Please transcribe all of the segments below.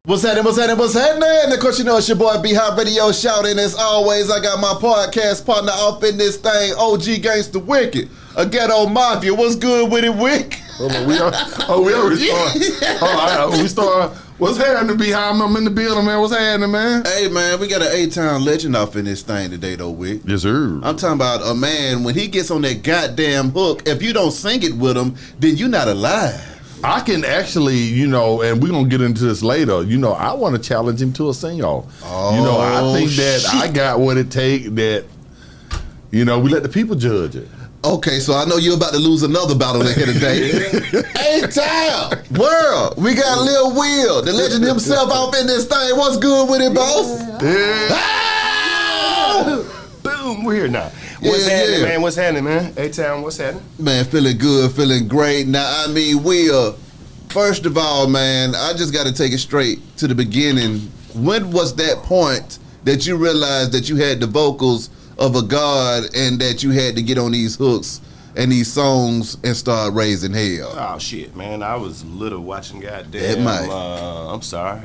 What's happening? And of course, you know it's your boy B-Hop Radio shouting. As always, I got my podcast partner off in this thing, OG Gangsta Wicked, a ghetto mafia. What's good with it, Wick? We already started. We start. What's happening, B-Hop? I'm in the building, man. What's happening, man? Hey, man, we got an A-Town legend off in this thing today, though, Wick. Yes, sir. I'm talking about a man, when he gets on that goddamn hook, if you don't sing it with him, then you're not alive. I can actually, and we're going to get into this later, I want to challenge him to a sing-off. Oh, I think that shit. I got what it takes that, we let the people judge it. Okay, so I know you're about to lose another battle in here today. A-Town world, we got Lil Will, the legend himself off in this thing. What's good with it, boss? Yeah. Ah! Boom, we're here now. What's happening, man? What's happening, man? A-Town, what's happening? Man, feeling good, feeling great. Now, I mean, Will, first of all, man, I just got to take it straight to the beginning. When was that point that you realized that you had the vocals of a god and that you had to get on these hooks and these songs and start raising hell? Oh, shit, man. I was little watching goddamn. I'm sorry.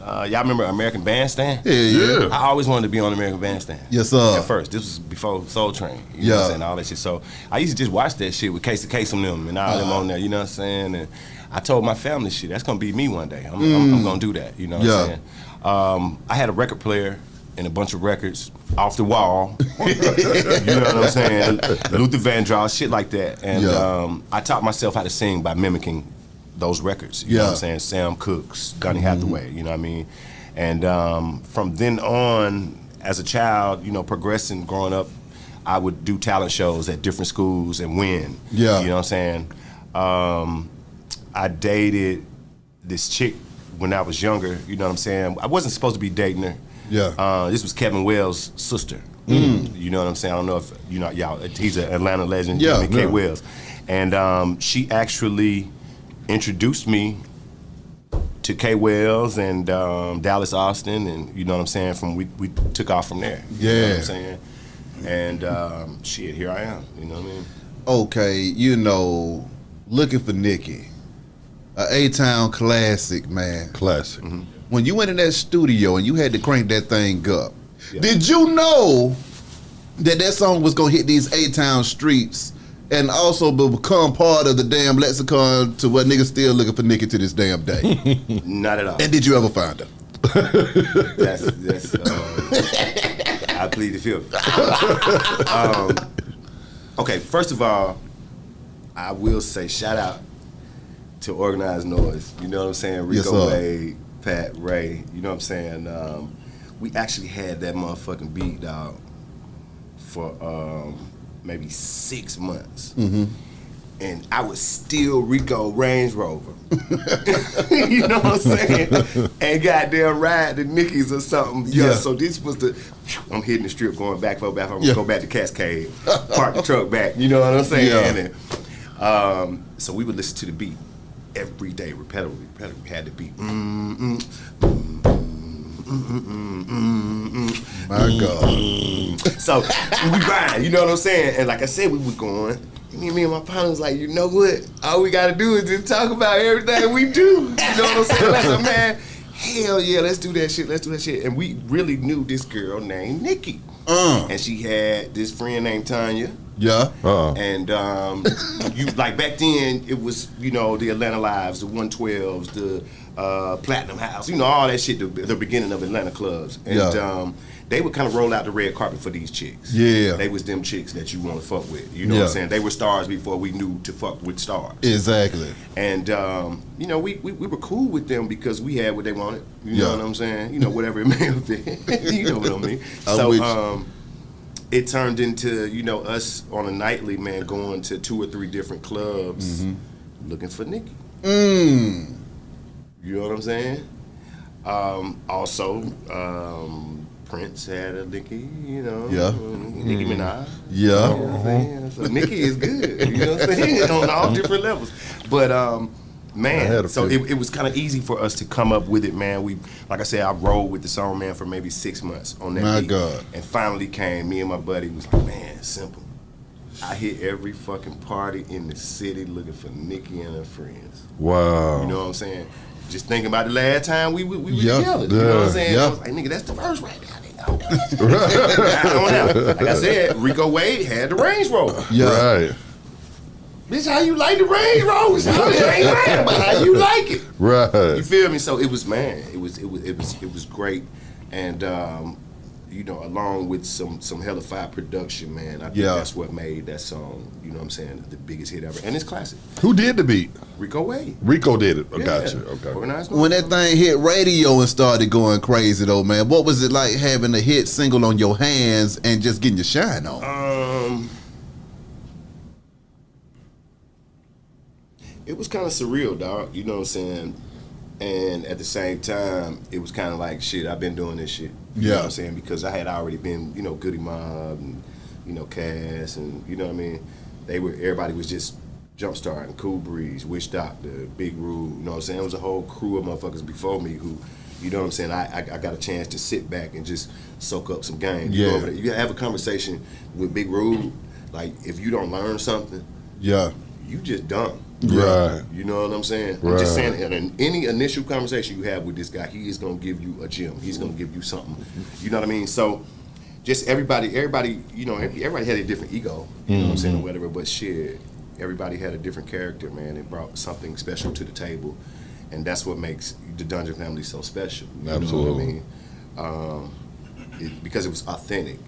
Y'all remember American Bandstand? Yeah. I always wanted to be on American Bandstand. Yes, sir. At first. This was before Soul Train. You know what I'm saying? All that shit. So I used to just watch that shit with Case on them and all them on there. You know what I'm saying? And I told my family, shit, that's going to be me one day. I'm going to do that. You know what I'm saying? I had a record player and a bunch of records off the wall. You know what I'm saying? Luther Vandross, shit like that. And I taught myself how to sing by mimicking those records. You know what I'm saying? Sam Cooke's, Gunny Hathaway, you know what I mean? And from then on, as a child, progressing, growing up, I would do talent shows at different schools and win. Yeah. You know what I'm saying? I dated this chick when I was younger, you know what I'm saying? I wasn't supposed to be dating her. Yeah. This was Kevin Wells' sister. You know what I'm saying? I don't know if, y'all, he's an Atlanta legend, K. Wells. And she actually introduced me to K. Wells and Dallas Austin, and you know what I'm saying? We took off from there. You know what I'm saying? And shit, here I am. You know what I mean? Okay, looking for Nikki, a A-Town classic, man. Classic. Mm-hmm. When you went in that studio and you had to crank that thing up, did you know that song was gonna hit these A-Town streets and also become part of the damn lexicon to what niggas still looking for Nikki to this damn day? Not at all. And did you ever find her? That's I plead the fifth. Okay, first of all, I will say shout out to Organized Noise. You know what I'm saying? Rico Wade, Pat, Ray. You know what I'm saying? We actually had that motherfucking beat, dog, for maybe 6 months. Mm-hmm. And I was still Rico Range Rover. You know what I'm saying? And goddamn ride the Nickies or something. Yeah. So this was I'm hitting the strip going back, I'm gonna go back to Cascade, park the truck back. You know what I'm saying? And, so we would listen to the beat every day, repetitively. We had the beat. My God. So we grind, you know what I'm saying? And like I said, we were going. Me and my partner was like, you know what? All we gotta do is just talk about everything we do. You know what I'm saying? Like, man, hell yeah, let's do that shit. And we really knew this girl named Nikki. And she had this friend named Tanya. Yeah. And you like back then it was, the Atlanta Lives, the 112s, the Platinum House, all that shit, the beginning of Atlanta clubs. And they would kind of roll out the red carpet for these chicks. Yeah. They was them chicks that you want to fuck with. You know what I'm saying? They were stars before we knew to fuck with stars. Exactly. And we were cool with them because we had what they wanted. You know what I'm saying? Whatever it may have been. You know what I mean? So it turned into, us on a nightly, man, going to 2 or 3 different clubs looking for Nikki. You know what I'm saying? Also, Prince had a Nikki, Nicki Minaj. Yeah. You know what I'm saying? So Nikki is good, you know what I'm saying? On all different levels. But man, so it was kind of easy for us to come up with it, man. Like I said, I rolled with the song, man, for maybe 6 months on that beat. My God. And finally came, me and my buddy was like, man, simple. I hit every fucking party in the city looking for Nikki and her friends. Wow. You know what I'm saying? just thinking about the last time we were together. You know what I'm saying? I was like, nigga, that's the first right now. Like I said, Rico Wade had the Range Rover. Right. Bitch, how you like the Range Rover? It ain't mad about how you like it. Right. You feel me? So it was, man, it was great, and you know, along with some hellified production, man. I think that's what made that song, you know what I'm saying, the biggest hit ever, and it's classic. Who did the beat? Rico Wade. Rico did it. Gotcha. Okay. When that thing hit radio and started going crazy, though, man, what was it like having a hit single on your hands and just getting your shine on? It was kind of surreal, dog. You know what I'm saying? And at the same time, it was kind of like, shit, I've been doing this shit. You know what I'm saying? Because I had already been, you know, Goody Mob and, you know, Cass and, you know what I mean? Everybody was just jumpstarting. Cool Breeze, Witch Doctor, Big Rule, you know what I'm saying? It was a whole crew of motherfuckers before me who, you know what I'm saying? I got a chance to sit back and just soak up some game. Yeah. You have a conversation with Big Rule, like, if you don't learn something, you just dumb. Right. You know what I'm saying? Right. I'm just saying, in any initial conversation you have with this guy, he is going to give you a gem. He's going to give you something. You know what I mean? So, just everybody, you know, everybody had a different ego. You know what I'm saying, or whatever. But shit, everybody had a different character, man. It brought something special to the table, and that's what makes the Dungeon family so special. You Absolutely. know what I mean? Because it was authentic.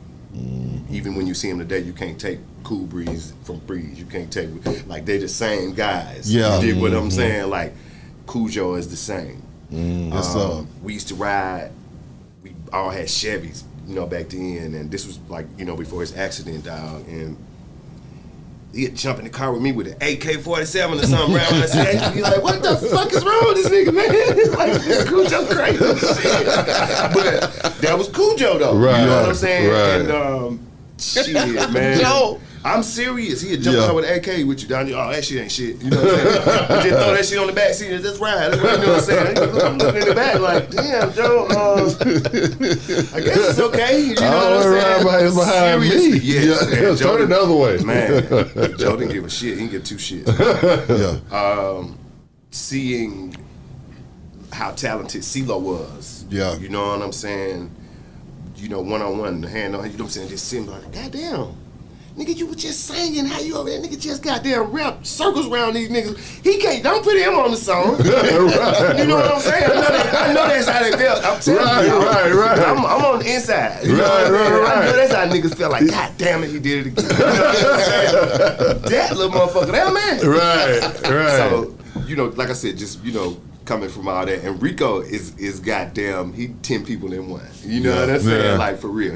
Even when you see him today, you can't take Cool Breeze from Breeze. You can't take, like, they're the same guys. Yeah. You dig what I'm saying? Like, Cujo is the same. That's We used to ride, we all had Chevys, you know, back then, and this was like, you know, before his accident, dog, and he'd jump in the car with me with an AK-47 or something around my head. He's like, what the fuck is wrong with this nigga, man? Like, Cujo crazy. But that was Cujo, though. Right. You know what I'm saying? Right. And, shit, man. Yo. I'm serious. He'd jump out with an AK with you down there. Oh, that shit ain't shit. You know what I'm saying? You just throw that shit on the back seat and just ride. That's what you know what I'm saying? I'm looking in the back like, damn, Joe, I guess it's okay. You know what I'm saying? It's behind me. Seriously, yes. Yeah. Man, Turn it the other way. Man, Joe didn't give a shit. He didn't give two shits. Seeing how talented CeeLo was. Yeah. You know what I'm saying? You know, one-on-one, hand on hand, you know what I'm saying? Just sitting like, goddamn. Nigga, you was just singing how you over there. Nigga just goddamn rap circles around these niggas. He can't, don't put him on the song. Right, you know what I'm saying? I know that's how they felt. I'm telling you. Right. I'm on the inside. You know what I'm saying? I know that's how niggas felt like, God damn it, he did it again. You know what I'm saying? That little motherfucker, that man. Right. So, you know, like I said, just, you know, coming from all that. And Rico is goddamn, he 10 people in one. You know what I'm saying? Yeah. Like, for real.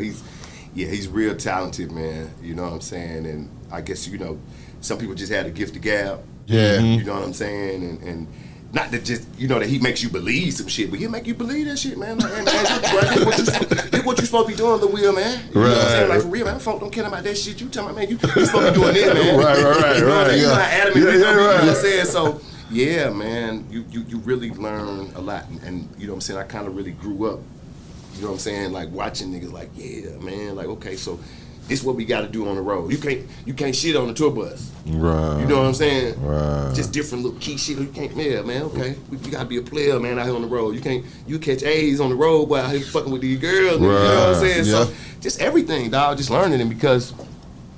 He's real talented, man. You know what I'm saying? And I guess, you know, some people just had a gift of gab. Yeah. You know what I'm saying? And not that just, you know, that he makes you believe some shit, but he'll make you believe that shit, man. Like, this what you supposed to be doing, Lil Will, man. You know what I'm saying? Like, for real, man. Folk don't care about that shit. You talking about, man, you supposed to be doing this, man. Right. You know what how adamant Yeah, you know right. what I'm saying? So, yeah, man, you really learn a lot. And you know what I'm saying? I kind of really grew up, you know what I'm saying, like watching niggas like, yeah, man, like, okay, so this what we got to do on the road. You can't shit on the tour bus. Right. You know what I'm saying? Right. Just different little key shit. You can't, yeah, man, okay. You got to be a player, man, out here on the road. You catch A's on the road, boy, out here fucking with these girls. Right. You know what I'm saying? Yeah. So just everything, dog, just learning it because,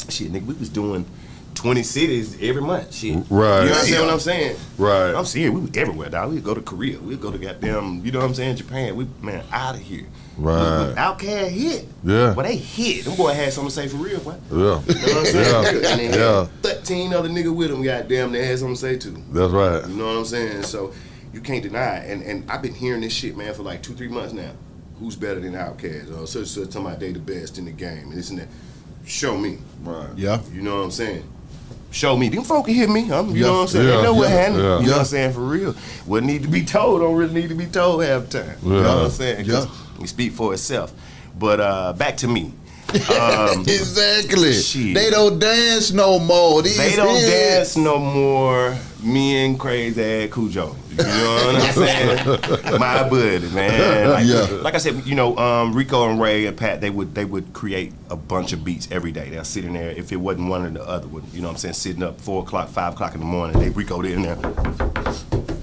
shit, nigga, we was doing 20 cities every month, shit. Right. You understand what I'm saying? Right. I'm serious. We were everywhere, dog. We'd go to Korea. We'd go to goddamn, you know what I'm saying, Japan. We, man, out of here. Right. Outkast hit. Yeah. But they hit. Them boy had something to say for real, boy. Yeah. You know what I'm saying? Yeah. And they had 13 other niggas with them, goddamn, they had something to say too. That's right. You know what I'm saying? So you can't deny it. And I've been hearing this shit, man, for like 2-3 months now. Who's better than Outkast? So talking about they the best in the game and this and that. Show me. Right. Yeah. You know what I'm saying? Show me. Them folk can hear me. You know what I'm saying? Yeah. They know what happened. Yeah. You know what I'm saying? For real. What need to be told don't really need to be told half the time. You know what I'm saying? 'Cause we speak for itself. But back to me. Exactly. Shit. They don't dance no more. They don't dance no more. Me and crazy ass Cujo. You know what I'm saying? My buddy, man. Like I said, you know, Rico and Ray and Pat, they would create a bunch of beats every day. They'll sit in there. If it wasn't one or the other, you know what I'm saying, sitting up 4 o'clock, 5 o'clock in the morning, Rico in there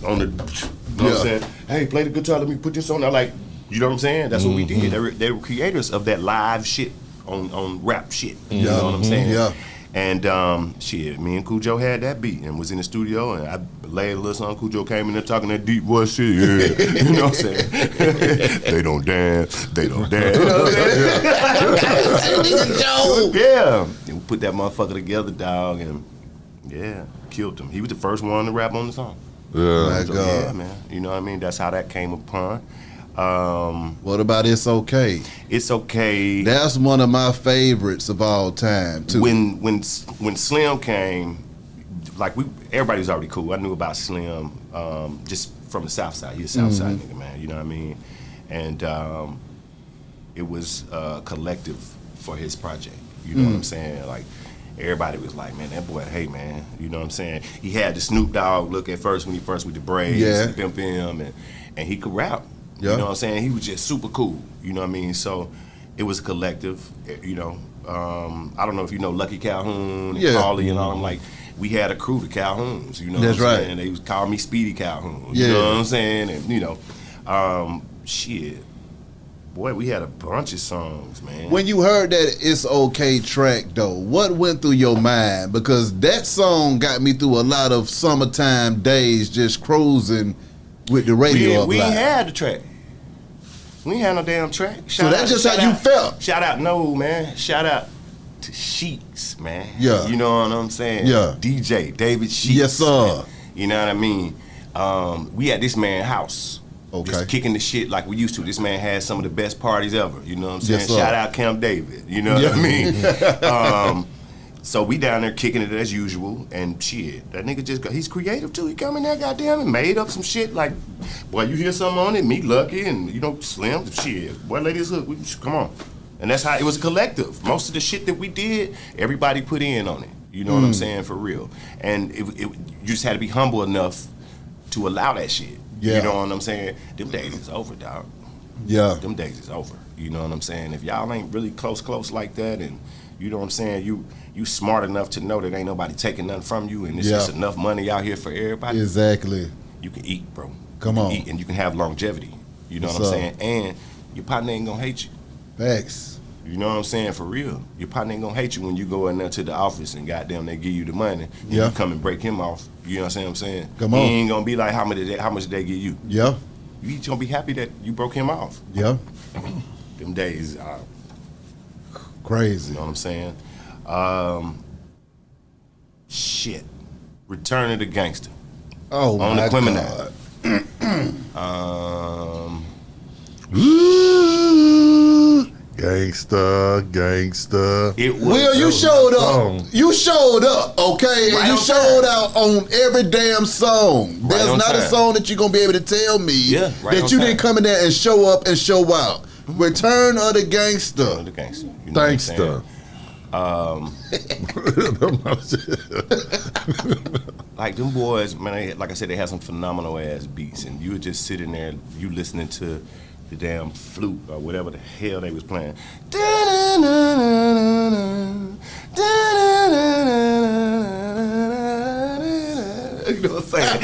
on the know what I'm saying? Hey, play the guitar, let me put this on there. Like, you know what I'm saying? That's what we did. They were creators of that live shit on rap shit. You know what I'm saying? Yeah. And shit, me and Cujo had that beat and was in the studio, and I laid a little song. Cujo came in there talking that deep voice shit. Yeah, you know what I'm saying? They don't dance. They don't dance. You know what I'm saying? Yeah. And we put that motherfucker together, dog, and yeah, killed him. He was the first one to rap on the song. Yeah. So, yeah, man. You know what I mean? That's how that came upon. What about It's Okay? It's Okay. That's one of my favorites of all time too. When Slim came, like everybody was already cool. I knew about Slim just from the South Side. He's a South Side nigga, man. You know what I mean? And it was a collective for his project. You know what I'm saying? Like everybody was like, man, that boy, hey man, you know what I'm saying? He had the Snoop Dogg look at first when he first with the braids, the Pimp him, and he could rap. You know what I'm saying? He was just super cool. You know what I mean? So it was a collective. You know, I don't know if you know Lucky Calhoun and Carly and all them. Like we had a crew, the Calhouns. You know what I'm saying? They was call me Speedy Calhoun. You know what I'm saying? And you know, shit, boy, we had a bunch of songs, man. When you heard that It's Okay track though, what went through your mind? Because that song got me through a lot of summertime days just cruising with the radio. We ain't had the track. We ain't had no damn track. So that's just how you felt. Shout out, no man. Shout out to Sheets, man. Yeah. You know what I'm saying? Yeah. DJ David Sheets. Yes, sir. Man. You know what I mean? We at this man's house. Okay. Just kicking the shit like we used to. This man had some of the best parties ever. You know what I'm saying? Yes, sir. Shout out Camp David. You know what I mean? So we down there kicking it as usual, and shit, that nigga he's creative too. He come in there, goddamn, and made up some shit like, boy, you hear something on it, me Lucky, and you know, Slim, shit, boy, Ladies Hook, come on. And that's how, it was a collective. Most of the shit that we did, everybody put in on it. You know what I'm saying, for real. And you just had to be humble enough to allow that shit. Yeah. You know what I'm saying? Them days is over, dog. Yeah. Them days is over. You know what I'm saying? If y'all ain't really close like that, and you know what I'm saying, you smart enough to know that ain't nobody taking nothing from you, and there's just enough money out here for everybody. Exactly. You can eat, bro. Come you on. can eat, and you can have longevity. You know what I'm saying? And your partner ain't gonna hate you. Facts. You know what I'm saying? For real. Your partner ain't gonna hate you when you go in there to the office and goddamn they give you the money. And you come and break him off. You know what I'm saying? Come on. He ain't gonna be like how much did they give you. Yeah. You just gonna be happy that you broke him off. Yeah. Them days crazy. You know what I'm saying? Shit. Return of the Gangsta. Oh on my the Clemen God. Gangsta. It was Will, you showed up. You showed up, okay? Right And you on showed time. out on every damn song. Right There's on not a time. song that you're gonna be able to tell me Right that on you time. didn't come in there and show up and show out. Return of the Return Gangsta. of the Gangsta. You know what I'm saying? Like them boys, man, like I said, they had some phenomenal ass beats, and you were just sitting there, you listening to the damn flute or whatever the hell they was playing. You know what I'm saying?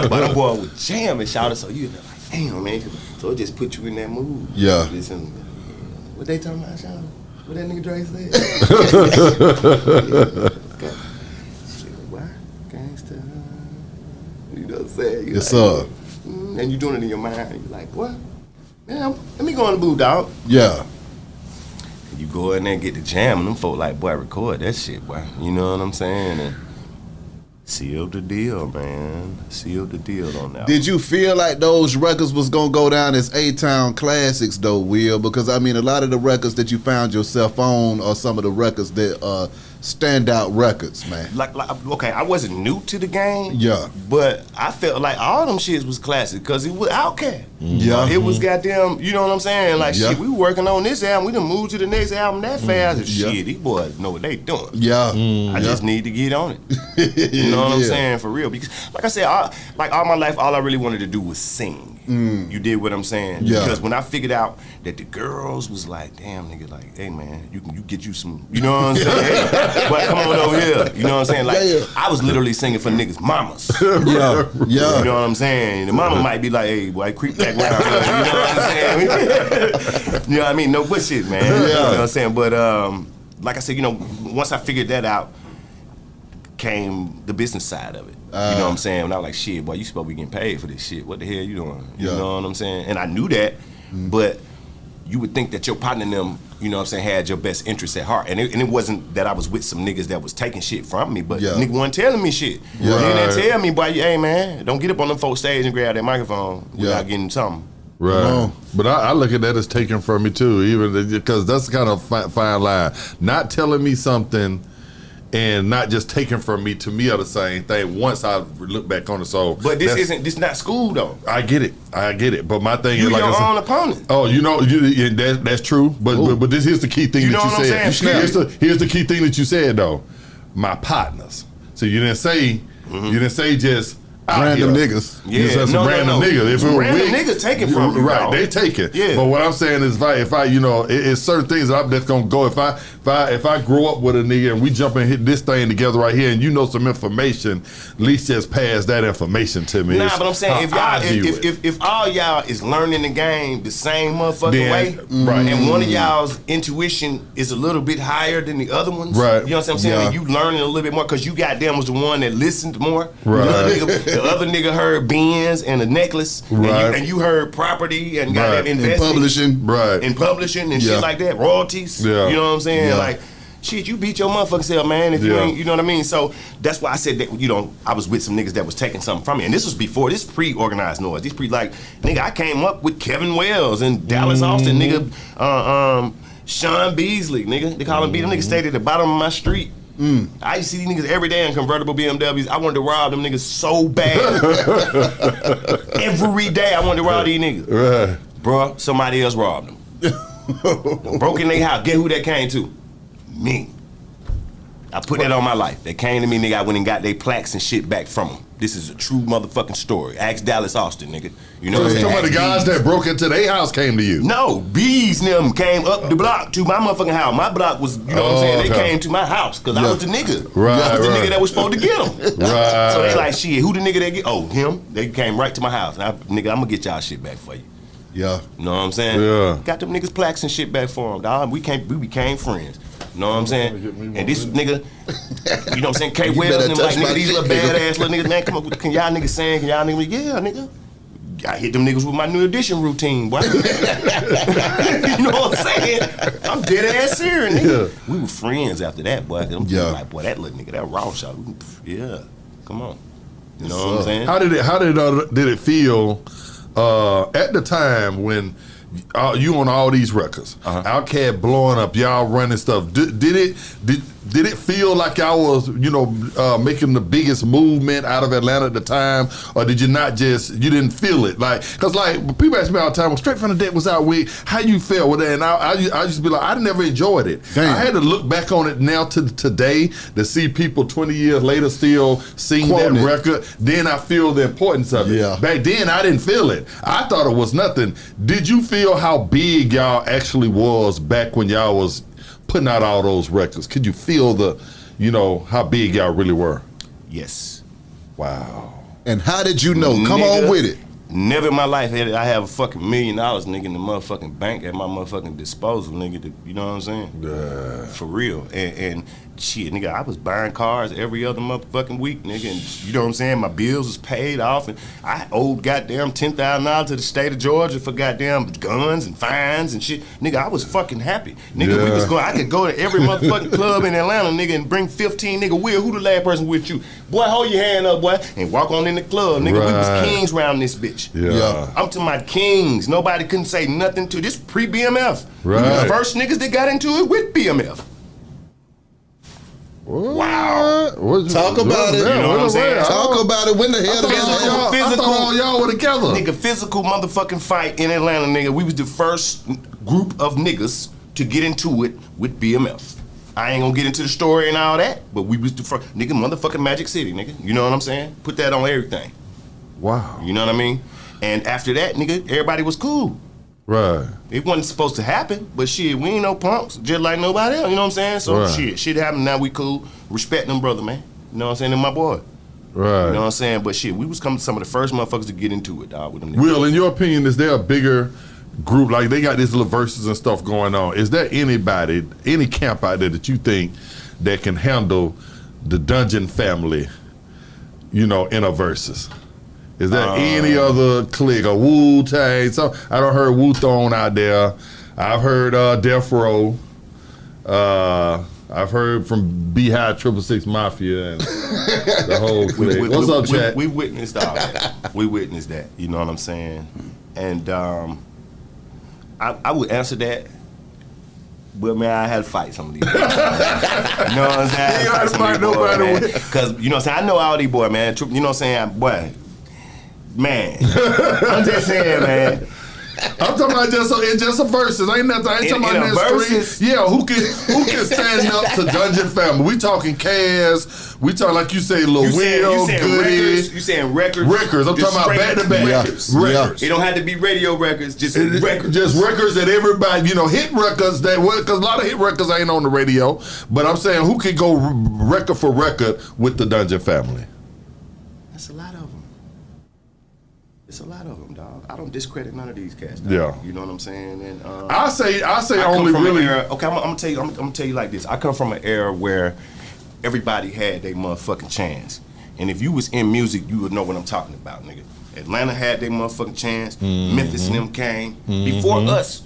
But them boy would jam and shout it, so you like, damn man, so it just put you in that mood. Yeah. Listen, what they talking about, shout? What that nigga Dre said? Shit, what? Gangsta. You know what I'm saying? You Yes, like, sir. And you doing it in your mind. You like, what? Man, let me go in the booth, dog. Yeah. And you go in there and get the jam, and them folk like, boy, record that shit, boy. You know what I'm saying? And sealed the deal, man. Sealed the deal on that. Did you feel like those records was gonna go down as A-Town classics though, Will? Because I mean, a lot of the records that you found yourself on are some of the records that are standout records, man. Like, okay, I wasn't new to the game. Yeah. But I felt like all them shits was classic because it was Outkast. Yeah. It was goddamn, you know what I'm saying? Like, Yeah. shit, we working on this album. We done moved to the next album that fast. And Yeah. shit, these boys know what they doing. Yeah. I just need to get on it. You know what I'm Yeah. saying? For real. Because, like I said, like all my life, all I really wanted to do was sing. You did what I'm saying? Yeah. Because when I figured out that the girls was like, damn, nigga, like, hey, man, you get you some, you know what I'm saying? Hey, boy, come on over here. You know what I'm saying? Like, I was literally singing for niggas' mamas. Yeah. You know what I'm saying? The mama might be like, hey, boy, creep back around. You know what I'm saying? You know what I mean? No bullshit, man. Yeah. You know what I'm saying? But like I said, you know, once I figured that out, came the business side of it. You know what I'm saying? And I was like, shit, boy, you supposed to be getting paid for this shit. What the hell you doing? You know what I'm saying? And I knew that, but you would think that your partner and them, you know what I'm saying, had your best interests at heart. And it wasn't that I was with some niggas that was taking shit from me, but nigga wasn't telling me shit. Yeah. They didn't tell me, boy, hey, man, don't get up on them folks stage and grab that microphone without getting something. Right, but I look at that as taken from me too, even because that's kind of fine line. Not telling me something and not just taken from me, to me are the same thing once I look back on it. So, but this not school though. I get it. But my thing is like your own opponent. Oh, you know, that's true. But this here's the key thing You that know you what I'm said. saying? Here's the key thing that you said though. My partners. So you didn't say just Random niggas. You said some random niggas. If some it random niggas taking from you, right? dog. They take it. Yeah. But what I'm saying is, if I, you know, it's certain things that's gonna go. If I grow up with a nigga and we jump and hit this thing together right here, and you know some information, at least just pass that information to me. Nah, but I'm saying if all y'all is learning the game the same motherfucking way, right, and one of y'all's intuition is a little bit higher than the other ones, right? You know what I'm saying? And you learning a little bit more because you goddamn was the one that listened more. Right. The other nigga heard Benz and a necklace, right, and you heard property and got invested in publishing and shit like that, royalties. Yeah. You know what I'm saying? Yeah. Like, shit, you beat your motherfucking self, man, if you ain't, you know what I mean? So that's why I said that, you know, I was with some niggas that was taking something from me. And this was before, this pre-organized noise. This nigga, I came up with Kevin Wells and Dallas Austin, nigga, Sean Beasley, nigga. They call him B. Them niggas stayed at the bottom of my street. I used to see these niggas every day in convertible BMWs. I wanted to rob them niggas so bad. Every day I wanted to rob these niggas. Right. Bruh, somebody else robbed them. Broke in their house. Guess who that came to? Me. I put that on my life. They came to me, nigga. I went and got their plaques and shit back from them. This is a true motherfucking story. Ask Dallas Austin, nigga. You know what I'm saying? Some of the guys that broke into their house came to you. No, Bees and them came up the block to my motherfucking house. My block was, you know what I'm saying? They came to my house because I was the nigga. I was the nigga that was supposed to get them. Right. So they like, shit, who the nigga that get? Oh, him. They came right to my house. And nigga, I'm gonna get y'all shit back for you. Yeah. You know what I'm saying? Yeah. Got them niggas plaques and shit back for them, dog. We became friends. You know what I'm saying? And this nigga, you know what I'm saying? K Wells and them like, nigga, these little badass little niggas, man, come on, can y'all niggas sing? Can y'all niggas, yeah, nigga. I hit them niggas with my New Edition routine, boy. You know what I'm saying? I'm dead ass serious, nigga. Yeah. We were friends after that, boy. I'm like, boy, that little nigga, that raw shot, yeah, come on. You know what I'm saying? How did it feel at the time when you on all these records, Outkast blowing up, y'all running stuff? Did it feel like y'all was, you know, making the biggest movement out of Atlanta at the time, or did you not just, you didn't feel it? Like, cause like people ask me all the time, well, Straight From The Deck was out with, how you felt with it? And I used to be like, I never enjoyed it. Damn. I had to look back on it now to today to see people 20 years later still sing that record. Then I feel the importance of it. Yeah. Back then I didn't feel it. I thought it was nothing. Did you feel how big y'all actually was back when y'all was putting out all those records? Could you feel how big y'all really were? Yes. Wow. And how did you know? Come on with it. Never in my life did I have a fucking $1 million, nigga, in the motherfucking bank at my motherfucking disposal, nigga. You know what I'm saying? Yeah. For real. And shit, nigga, I was buying cars every other motherfucking week, nigga, and you know what I'm saying? My bills was paid off, and I owed goddamn $10,000 to the state of Georgia for goddamn guns and fines and shit. Nigga, I was fucking happy. Nigga, we was going, I could go to every motherfucking club in Atlanta, nigga, and bring 15, nigga. Will, who the last person with you? Boy, hold your hand up, boy, and walk on in the club, nigga. We was kings round this bitch. Yeah. I'm to my kings. Nobody couldn't say nothing to this pre-BMF. Right. We was the first niggas that got into it with BMF. What? Wow. Talk about it. You know what I'm saying? Talk about it. When the hell did I thought all y'all were together. Nigga, physical motherfucking fight in Atlanta, nigga. We was the first group of niggas to get into it with BMF. I ain't gonna get into the story and all that, but we was the first. Nigga, motherfucking Magic City, nigga. You know what I'm saying? Put that on everything. Wow. You know what I mean? And after that, nigga, everybody was cool. Right. It wasn't supposed to happen, but shit, we ain't no punks, just like nobody else. You know what I'm saying? So shit happened. Now we cool. Respect them, brother, man. You know what I'm saying? And my boy. Right. You know what I'm saying? But shit, we was coming some of the first motherfuckers to get into it, dog. With them niggas. Will, in your opinion, is there a bigger group, like they got these little verses and stuff going on? Is there anybody, any camp out there that you think that can handle the Dungeon family, you know, in a versus? Is there any other clique, a Wu-Tang? So I don't heard Wu-Thone out there. I've heard Death Row. I've heard from Beehive 666 Mafia and the whole clique. What's up, Chad? We witnessed all that. We witnessed that. You know what I'm saying? And I would answer that. But man, I had to fight some of these boys. You know what I'm saying? You had to fight nobody. Because, you know what I'm saying? I know all these boys, man. You know what I'm saying? Boy, man. I'm just saying, man. I'm talking about just a versus. Ain't nothing. I ain't talking about that street. Yeah, who can stand up to Dungeon family? We talking Cass. We talking, like you say, Lil Will, Goody. You saying records? Records. I'm talking about back to back records. It don't have to be radio records. Just records. Just records that everybody, you know, hit records that because a lot of hit records ain't on the radio. But I'm saying, who can go record for record with the Dungeon family? That's a lot of them. It's a lot of them, dog. I don't discredit none of these cats. Dog. Yeah, you know what I'm saying. And I say only really. Okay, I'm gonna tell you like this. I come from an era where everybody had their motherfucking chance, and if you was in music, you would know what I'm talking about, nigga. Atlanta had their motherfucking chance. Memphis and them came before us.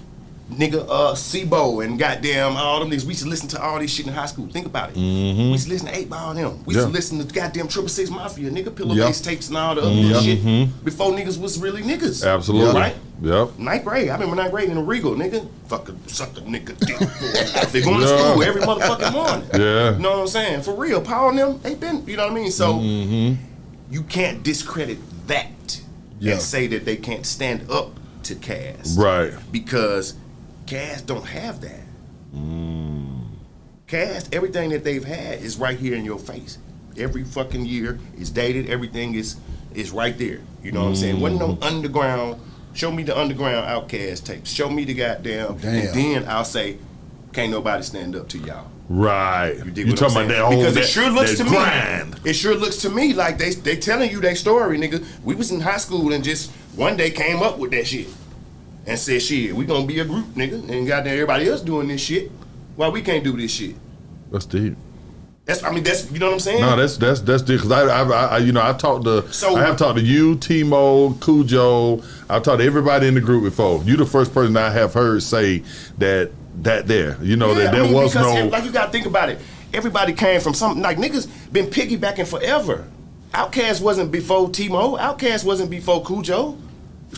Nigga, Sibo and goddamn all them niggas. We used to listen to all this shit in high school. Think about it. We used to listen to 8 Ball and them. We used to listen to goddamn 666 Mafia, nigga, Pillow Base tapes and all the other shit before niggas was really niggas. Absolutely. Right? Yep. Ninth grade. I remember ninth grade in a Regal, nigga. Fucking suck a nigga dick. They going to school every motherfucking morning. Yeah. You know what I'm saying? For real. Paul and them, they been, you know what I mean? So you can't discredit that and say that they can't stand up to Cass. Right. Because Cass don't have that. Cass, everything that they've had is right here in your face. Every fucking year is dated. Everything is right there. You know what I'm saying? Wasn't no underground. Show me the underground Outkast tapes. Show me the goddamn. And then I'll say, can't nobody stand up to y'all. Right. You talking about that whole because it sure looks to grind. me. It sure looks to me like they telling you their story, nigga. We was in high school and just one day came up with that shit. And said, shit, we gonna be a group, nigga, and goddamn everybody else doing this shit. Why we can't do this shit? That's deep. That's you know what I'm saying? No, that's deep. Because I've talked to you, Timo, Cujo. I've talked to everybody in the group before. You the first person I have heard say that there. You know that there was no. Like you gotta think about it. Everybody came from something. Like niggas been piggybacking forever. Outkast wasn't before Timo. Outkast wasn't before Cujo.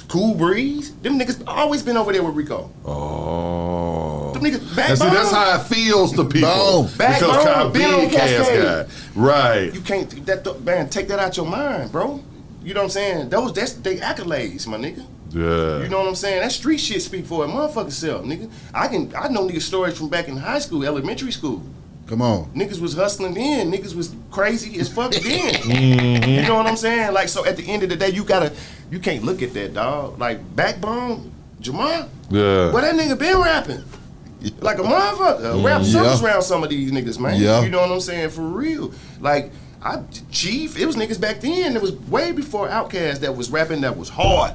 Cool Breeze, them niggas always been over there with Rico. Oh, them niggas backbone. And see, that's how it feels to people because how big Cass got. Right. You can't take that out your mind, bro. You know what I'm saying? That's they accolades, my nigga. Yeah. You know what I'm saying? That street shit speak for a motherfucking self, nigga. I know niggas stories from back in high school, elementary school. Come on. Niggas was hustling then. Niggas was crazy as fuck then. You know what I'm saying? Like, so at the end of the day, you can't look at that, dog. Like, Backbone, Jamal. Yeah. Well, that nigga been rapping. Like a motherfucker. Rap circles around some of these niggas, man. Yeah. You know what I'm saying? For real. Like, Chief, it was niggas back then. It was way before Outkast that was rapping that was hard.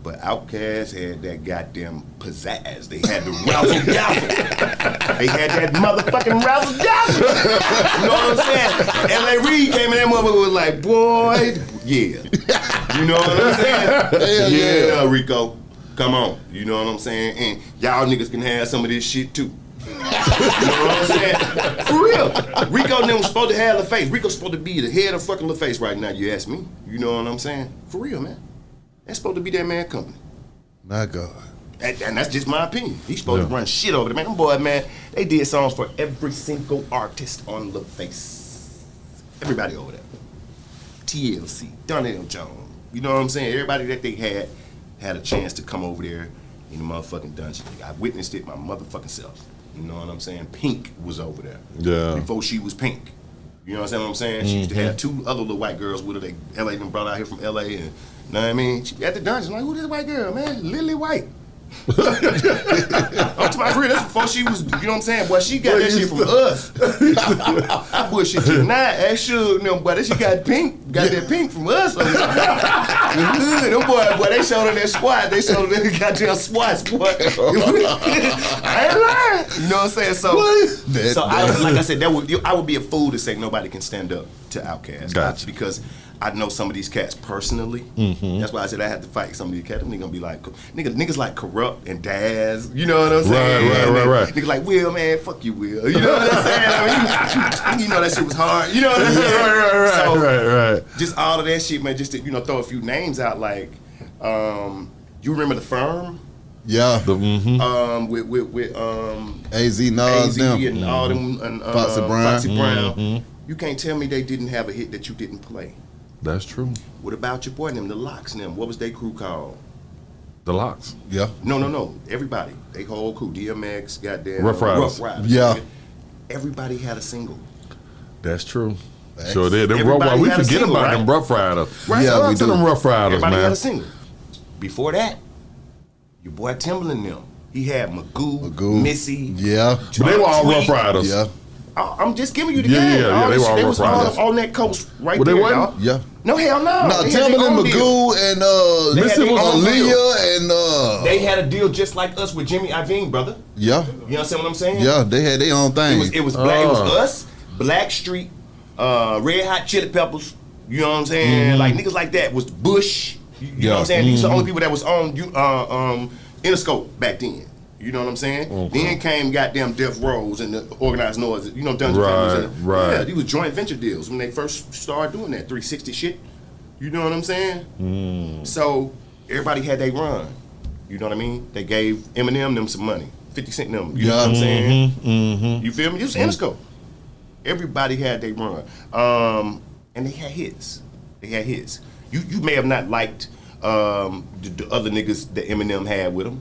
But Outkast had that goddamn pizzazz. They had the razzle dazzle. They had that motherfucking razzle dazzle. You know what I'm saying? L.A. Reid came in, that motherfucker was like, boy, yeah. You know what I'm saying? Yeah, Rico, come on. You know what I'm saying? And y'all niggas can have some of this shit too. You know what I'm saying? For real. Rico and them was supposed to have LaFace. Rico's supposed to be the head of fucking LaFace right now, you ask me. You know what I'm saying? For real, man. That's supposed to be that man company. My God. And that's just my opinion. He's supposed to run shit over there, man. Them boys, man, they did songs for every single artist on LaFace. Everybody over there. TLC, Donnell Jones. You know what I'm saying? Everybody that they had a chance to come over there in the motherfucking dungeon. I witnessed it my motherfucking self. You know what I'm saying? Pink was over there. Yeah. Before she was Pink. You know what I'm saying? She used to have 2 other little white girls with her. LA them brought out here from LA and Know what I mean? She be at the dungeon, like, who this white girl, man? Lily White. I'm to my career, that's before she was, you know what I'm saying? Boy, she got that shit from us. I bullshit you not. That should, no, boy, that she got that pink from us. Them boy, they showed her that squat. They showed her that goddamn squats, boy. I ain't lying. You know what I'm saying? So like I said, I would be a fool to say nobody can stand up to Outkast. Gotcha. Because I know some of these cats personally. Mm-hmm. That's why I said I had to fight some of these cats. Them niggas gonna be like, niggas like Corrupt and Daz. You know what I'm saying? Right. Niggas like, Will, man, fuck you, Will. You know what I'm saying? I mean, you know that shit was hard. You know what I'm saying? Right. Just all of that shit, man. Just to throw a few names out, like, you remember The Firm? Yeah. With AZ Nas, them. and all them, and Foxy Brown. Mm-hmm. You can't tell me they didn't have a hit that you didn't play. That's true. What about your boy and them, the Locks and them? What was their crew called? The Locks. Yeah. No. Everybody. They whole crew. DMX, goddamn. Rough Riders. Yeah. Everybody had a single. That's true. Thanks. Sure did. We had a forget single, about right? them Rough Riders. Right. Shout Yeah, out to them Rough Riders, Everybody man. had a single. Before that, your boy Timbaland them. He had Magoo. Missy. Yeah. But they were all Tweet. Rough Riders. Yeah. I'm just giving you the Yeah, game. yeah, they were all They Rough was all Riders. on that coast right Well, they there, wasn't? dog. Yeah. No, hell no. No, They had their Timbaland, own deal. Magoo, and They had their own deal. Aaliyah, and They had a deal just like us with Jimmy Iovine, brother. yeah. You understand what I'm saying? Yeah, they had their own thing. It was black. It was us, Blackstreet, Red Hot Chili Peppers. You know what I'm saying? Like niggas like that was Bush. You know what I'm saying? These are the only people that was on Interscope back then. You know what I'm saying? Okay. Then came goddamn Death Rows and the Organized Noise. You know, Dungeon Families. Right. Yeah, these was joint venture deals when they first started doing that 360 shit. You know what I'm saying? So everybody had their run. You know what I mean? They gave Eminem them some money, 50 Cent them. You know what I'm saying? You feel me? It was Interscope. Everybody had their run, and they had hits. You may have not liked the other niggas that Eminem had with him.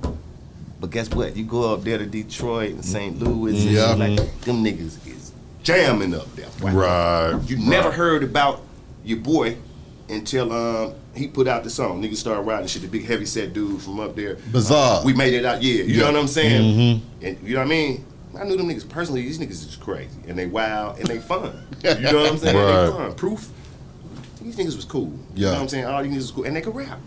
But guess what? You go up there to Detroit and St. Louis, and like them niggas is jamming up there. Right. You never heard about your boy until he put out the song. Niggas started riding shit. The big heavy set dude from up there. Bizarre. We made it out. Yeah. You know what I'm saying? And you know what I mean? I knew them niggas personally. These niggas is crazy and they wild and they fun. You know what I'm saying? Right. They fun. Proof. These niggas was cool. You know what I'm saying? All these niggas was cool and they could rap.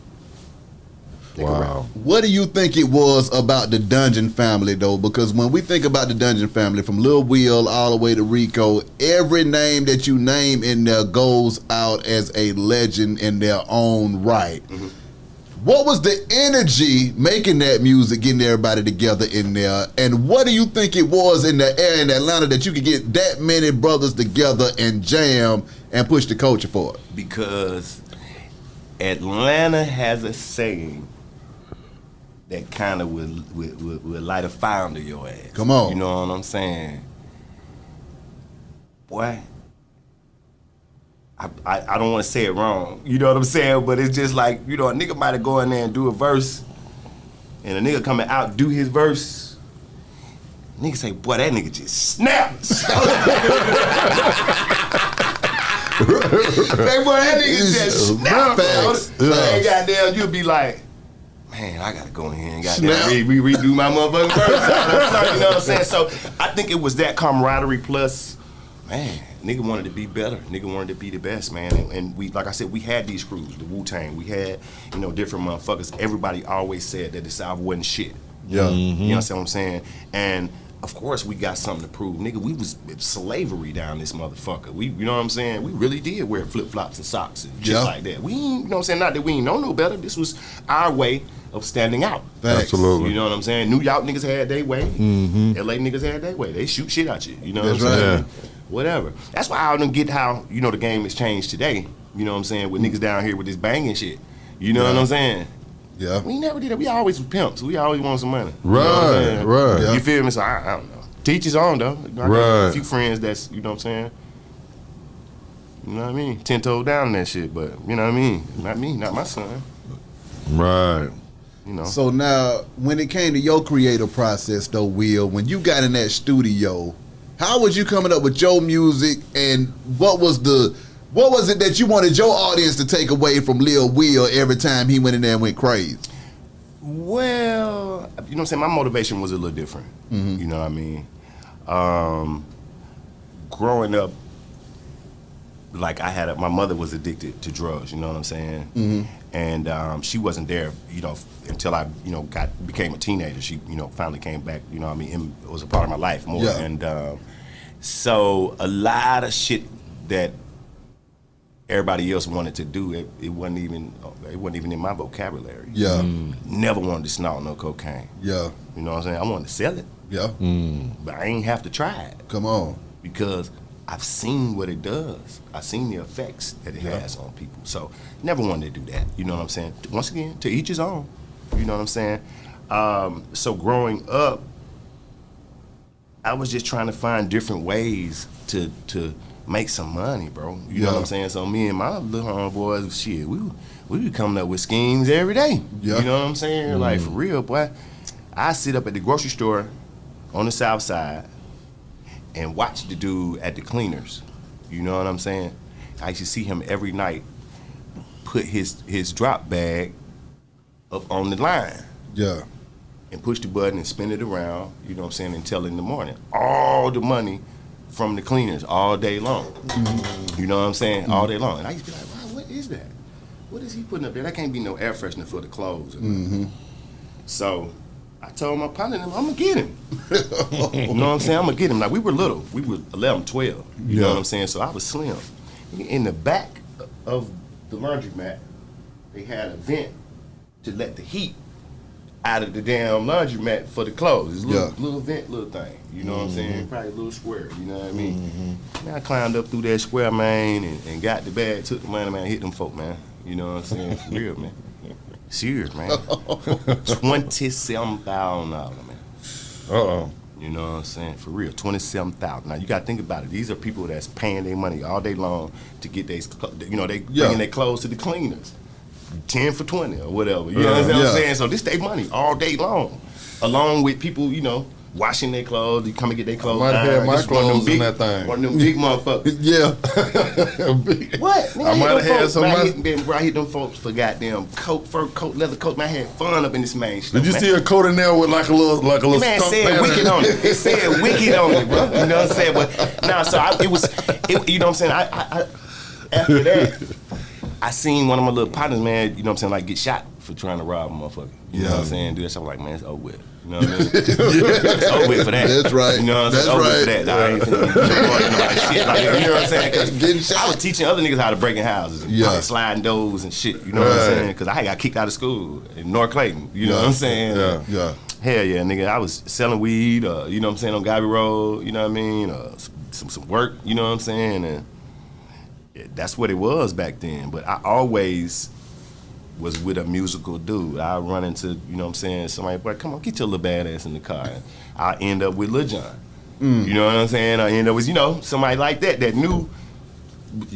Wow. What do you think it was about the Dungeon family, though? Because when we think about the Dungeon family, from Lil Will all the way to Rico, every name that you name in there goes out as a legend in their own right. What was the energy making that music, getting everybody together in there? And what do you think it was in the air in Atlanta that you could get that many brothers together and jam and push the culture forward? Because Atlanta has a saying that kind of will light a fire under your ass. Come on. You know what I'm saying? Boy, I don't want to say it wrong. You know what I'm saying? But it's just like, you know, a nigga might go in there and do a verse, and a nigga coming out do his verse. Nigga say, boy, that nigga just snaps. Hey, boy, that nigga just snaps. Hey, goddamn, you'll be like, man, I gotta go in here and goddamn redo my motherfucking verse. You know what I'm saying? So I think it was that camaraderie plus, man, nigga wanted to be better. Nigga wanted to be the best, man. And we, like I said, we had these crews, the Wu-Tang. We had, you know, different motherfuckers. Everybody always said that the South wasn't shit. Yeah. You know what I'm saying? And of course we got something to prove. Nigga, we was slavery down this motherfucker. We, you know what I'm saying? We really did wear flip-flops and socks and shit like that. We ain't, you know what I'm saying? Not that we ain't know no better. This was our way of standing out. Thanks. Absolutely. You know what I'm saying? New York niggas had their way. LA niggas had their way. They shoot shit at you. You know what I'm saying? Yeah. Whatever. That's why I don't get how, you know, the game has changed today. You know what I'm saying? With niggas down here with this banging shit. You know what I'm saying? Yeah. We never did that. We always was pimps. We always want some money. You know Right, what I'm saying? right. Yeah. You feel me? So I don't know. Teach his own though. I got Right. a few friends that's, you know what I'm saying? You know what I mean? 10 toes down in that shit, but you know what I mean? Not me, not my son. Right. You know. So now, when it came to your creative process, though, Will, when you got in that studio, how was you coming up with your music, and what was the What was it that you wanted your audience to take away from Lil Will every time he went in there and went crazy? Well, you know what I'm saying? My motivation was a little different. Mm-hmm. You know what I mean? Growing up, like my mother was addicted to drugs, you know what I'm saying? Mm-hmm. And she wasn't there, you know, until I, you know, became a teenager. She, you know, finally came back, you know what I mean? It was a part of my life more. Yeah. And so a lot of shit that everybody else wanted to do, it wasn't even in my vocabulary. Yeah. Never wanted to snort no cocaine. Yeah. You know what I'm saying? I wanted to sell it, Yeah. but I ain't have to try it Come on. because I've seen what it does. I've seen the effects that it has on people. So never wanted to do that. You know what I'm saying? Once again, to each his own. You know what I'm saying? So growing up, I was just trying to find different ways to make some money, bro. You know what I'm saying? So me and my little homeboys, shit, we be coming up with schemes every day. Yeah. You know what I'm saying? Like, for real, boy. I sit up at the grocery store on the south side and watch the dude at the cleaners. You know what I'm saying? I used to see him every night put his drop bag up on the line Yeah. and push the button and spin it around, you know what I'm saying, until in the morning. All the money from the cleaners all day long. Mm-hmm. You know what I'm saying? All day long. And I used to be like, wow, what is that? What is he putting up there? That can't be no air freshener for the clothes. Mm-hmm. So I told my partner, I'm going to get him. You know what I'm saying? I'm going to get him. Like, we were little. We were 11, 12. You know what I'm saying? So I was slim. In the back of the laundromat, they had a vent to let the heat out of the damn laundromat for the clothes. It's a little vent, little thing. You know what I'm saying? Probably a little square. You know what I mean? Man, I climbed up through that square, man, and got the bag, took the money, man, hit them folk, man. You know what I'm saying? For real, man. Serious, man. $27,000, man. Uh-oh. You know what I'm saying? For real, $27,000. Now you got to think about it. These are people that's paying their money all day long to get their, you know, they bringing their clothes to the cleaners, 10 for 20 or whatever. You know what I'm saying? So this their money all day long, along with people, you know, washing their clothes. You come and get their clothes. I might have had my clothes in that thing. One of them big motherfuckers. Yeah. What? Man, I might have had some. I hit them folks for goddamn fur coat, leather coat. Man, I had fun up in this man. Did you see a coat in there with like a little man skunk said pattern? wicked on it. It said wicked on it, bro. You know what I'm saying? But nah, so you know what I'm saying? I after that, I seen one of my little partners, man, you know what I'm saying, like get shot for trying to rob a motherfucker. You know what I'm saying? Do that shit. I'm like, man, it's over with. You know what I mean? It's over with for that. That's right. You know what I'm saying? That's Over right. with for that. I ain't finna be nobody shit. Like, you know what I'm saying? Because I was teaching other niggas how to break in houses and sliding doors and shit. You know what I'm saying? Because I got kicked out of school in North Clayton. You know what I'm saying? Yeah. Hell yeah, nigga. I was selling weed, you know what I'm saying, on Gabby Road, you know what I mean? Some work, you know what I'm saying? And that's what it was back then. But I always was with a musical dude. I run into, you know what I'm saying, somebody, boy, come on, get your little badass in the car. And I end up with Lil Jon. You know what I'm saying? I end up with, you know, somebody like that knew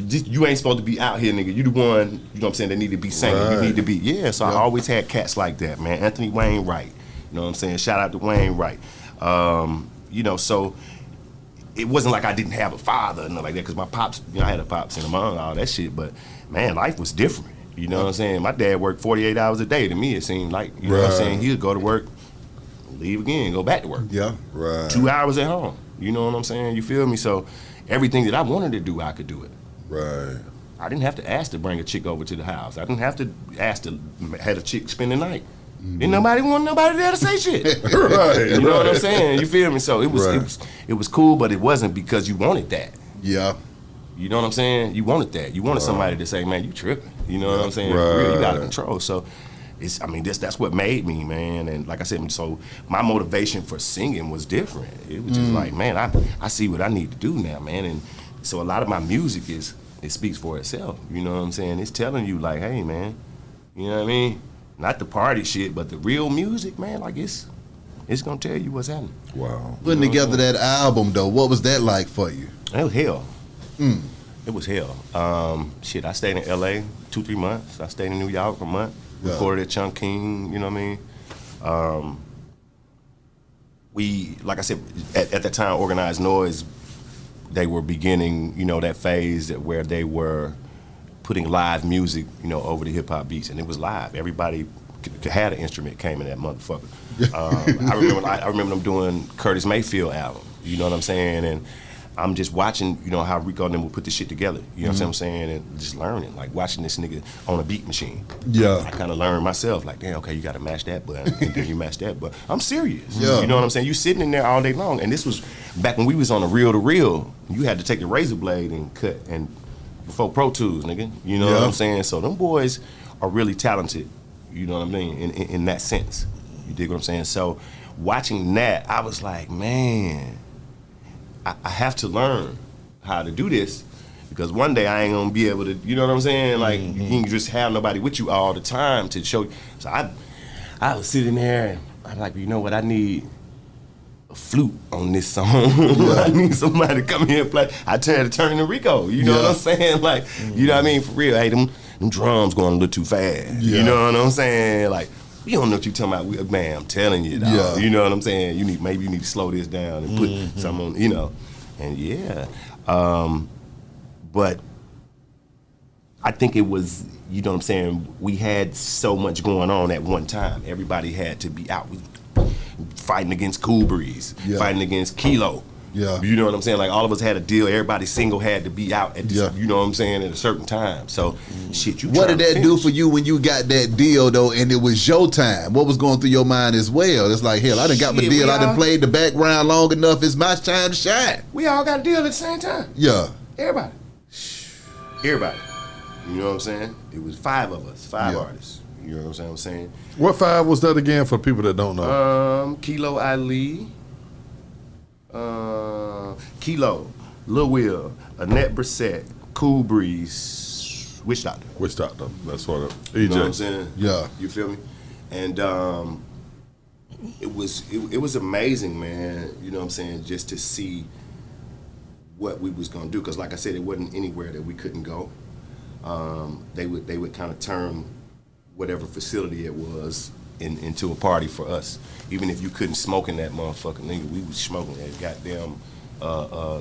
you ain't supposed to be out here, nigga. You the one, you know what I'm saying, that need to be singing. Right. You need to be, so I always had cats like that, man. Anthony Wayne Wright. You know what I'm saying? Shout out to Wayne Wright. You know, so it wasn't like I didn't have a father or nothing like that, because my pops, you know, I had a pops and a mom and all that shit, but man, life was different. You know what I'm saying? My dad worked 48 hours a day. To me, it seemed like, you know what I'm saying? He would go to work, leave again, go back to work. Yeah. Right. 2 hours at home. You know what I'm saying? You feel me? So everything that I wanted to do, I could do it. Right. I didn't have to ask to bring a chick over to the house. I didn't have to ask to have a chick spend the night. Didn't nobody want nobody there to say shit. Right. You know what I'm saying? You feel me? So it was cool, but it wasn't because you wanted that. Yeah. You know what I'm saying? You wanted that. You wanted somebody to say, man, you tripping. You know what I'm saying? Right. For real, you out of control. So that's what made me, man. And like I said, so my motivation for singing was different. It was just like, man, I see what I need to do now, man. And so a lot of my music it speaks for itself. You know what I'm saying? It's telling you like, hey, man, you know what I mean? Not the party shit, but the real music, man, like it's gonna tell you what's happening. Wow. Putting together that album, though, what was that like for you? It was hell. It was hell. I stayed in LA 2-3 months. I stayed in New York for a month. Recorded at Chunk King, you know what I mean? We, like I said, at that time, Organized Noise they were beginning, that phase where they were putting live music, over the hip hop beats, and it was live. Everybody had an instrument came in that motherfucker. I remember them doing Curtis Mayfield album. You know what I'm saying? And I'm just watching, how Rico and them would put this shit together. You know what I'm saying? And just learning, like watching this nigga on a beat machine. Yeah. I kind of learned myself, like, damn, okay, you got to match that button, and then you match that button. I'm serious. Yeah. You know what I'm saying? You sitting in there all day long, and this was back when we was on a reel-to-reel. You had to take the razor blade and cut, and before Pro Tools, nigga. You know what I'm saying? So them boys are really talented. You know what I mean? In that sense, you dig what I'm saying? So watching that, I was like, man, I have to learn how to do this, because one day I ain't gonna be able to, you know what I'm saying? Like, you can just have nobody with you all the time to show you. So I was sitting there and I'm like, you know what, I need a flute on this song. I need somebody to come here and play. I had to turn to Rico, you know what I'm saying? Like, you know what I mean? For real, hey, them drums going a little too fast. You know what I'm saying? Like, you don't know what you're talking about. Man, I'm telling you, dog. You know what I'm saying? Maybe you need to slow this down and put some on, and but I think it was, you know what I'm saying, we had so much going on at one time. Everybody had to be out fighting against Cool Breeze, fighting against Kilo. Yeah. You know what I'm saying? Like, all of us had a deal. Everybody single had to be out at this, you know what I'm saying, at a certain time. So, shit, what did that do for you when you got that deal, though, and it was your time? What was going through your mind as well? It's like, hell, I done got my deal. I done played the background long enough. It's my time to shine. We all got a deal at the same time. Yeah. Everybody. You know what I'm saying? It was 5 of us, 5 artists. You know what I'm saying? What 5 was that again for people that don't know? Kilo Ali, Kilo, Lil Will, Annette Brissett, Cool Breeze, Witch Doctor. That's what it. EJ. You know what I'm saying? Yeah. You feel me? And it was amazing, man. You know what I'm saying? Just to see what we was gonna do, because like I said, it wasn't anywhere that we couldn't go. They would kind of turn whatever facility it was into a party for us. Even if you couldn't smoke in that motherfucker, nigga, we was smoking that goddamn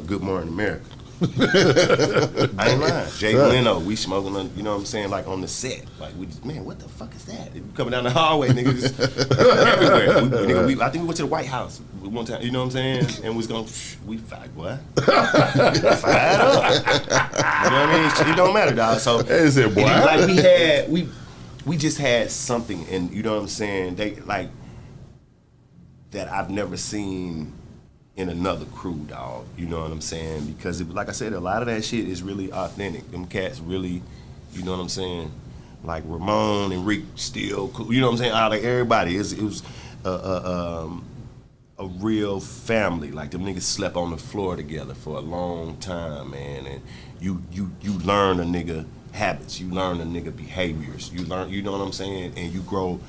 Good Morning America. I ain't lying. Jay Leno, we smoking on, you know what I'm saying, like on the set. Like, we just, man, what the fuck is that? We coming down the hallway, nigga, just everywhere. I think we went to the White House one time, you know what I'm saying? And we was going, we fired, what? Fired up. You know what I mean? It don't matter, dog. So, is it, boy? Like, we just had something, and you know what I'm saying? They, like, that I've never seen in another crew, dog. You know what I'm saying? Because, like I said, a lot of that shit is really authentic. Them cats really, you know what I'm saying? Like Ramon and Rick still cool. You know what I'm saying? Like everybody, it was a real family. Like, them niggas slept on the floor together for a long time, man. And you learn a nigga habits. You learn a nigga behaviors. You learn, you know what I'm saying? And you grow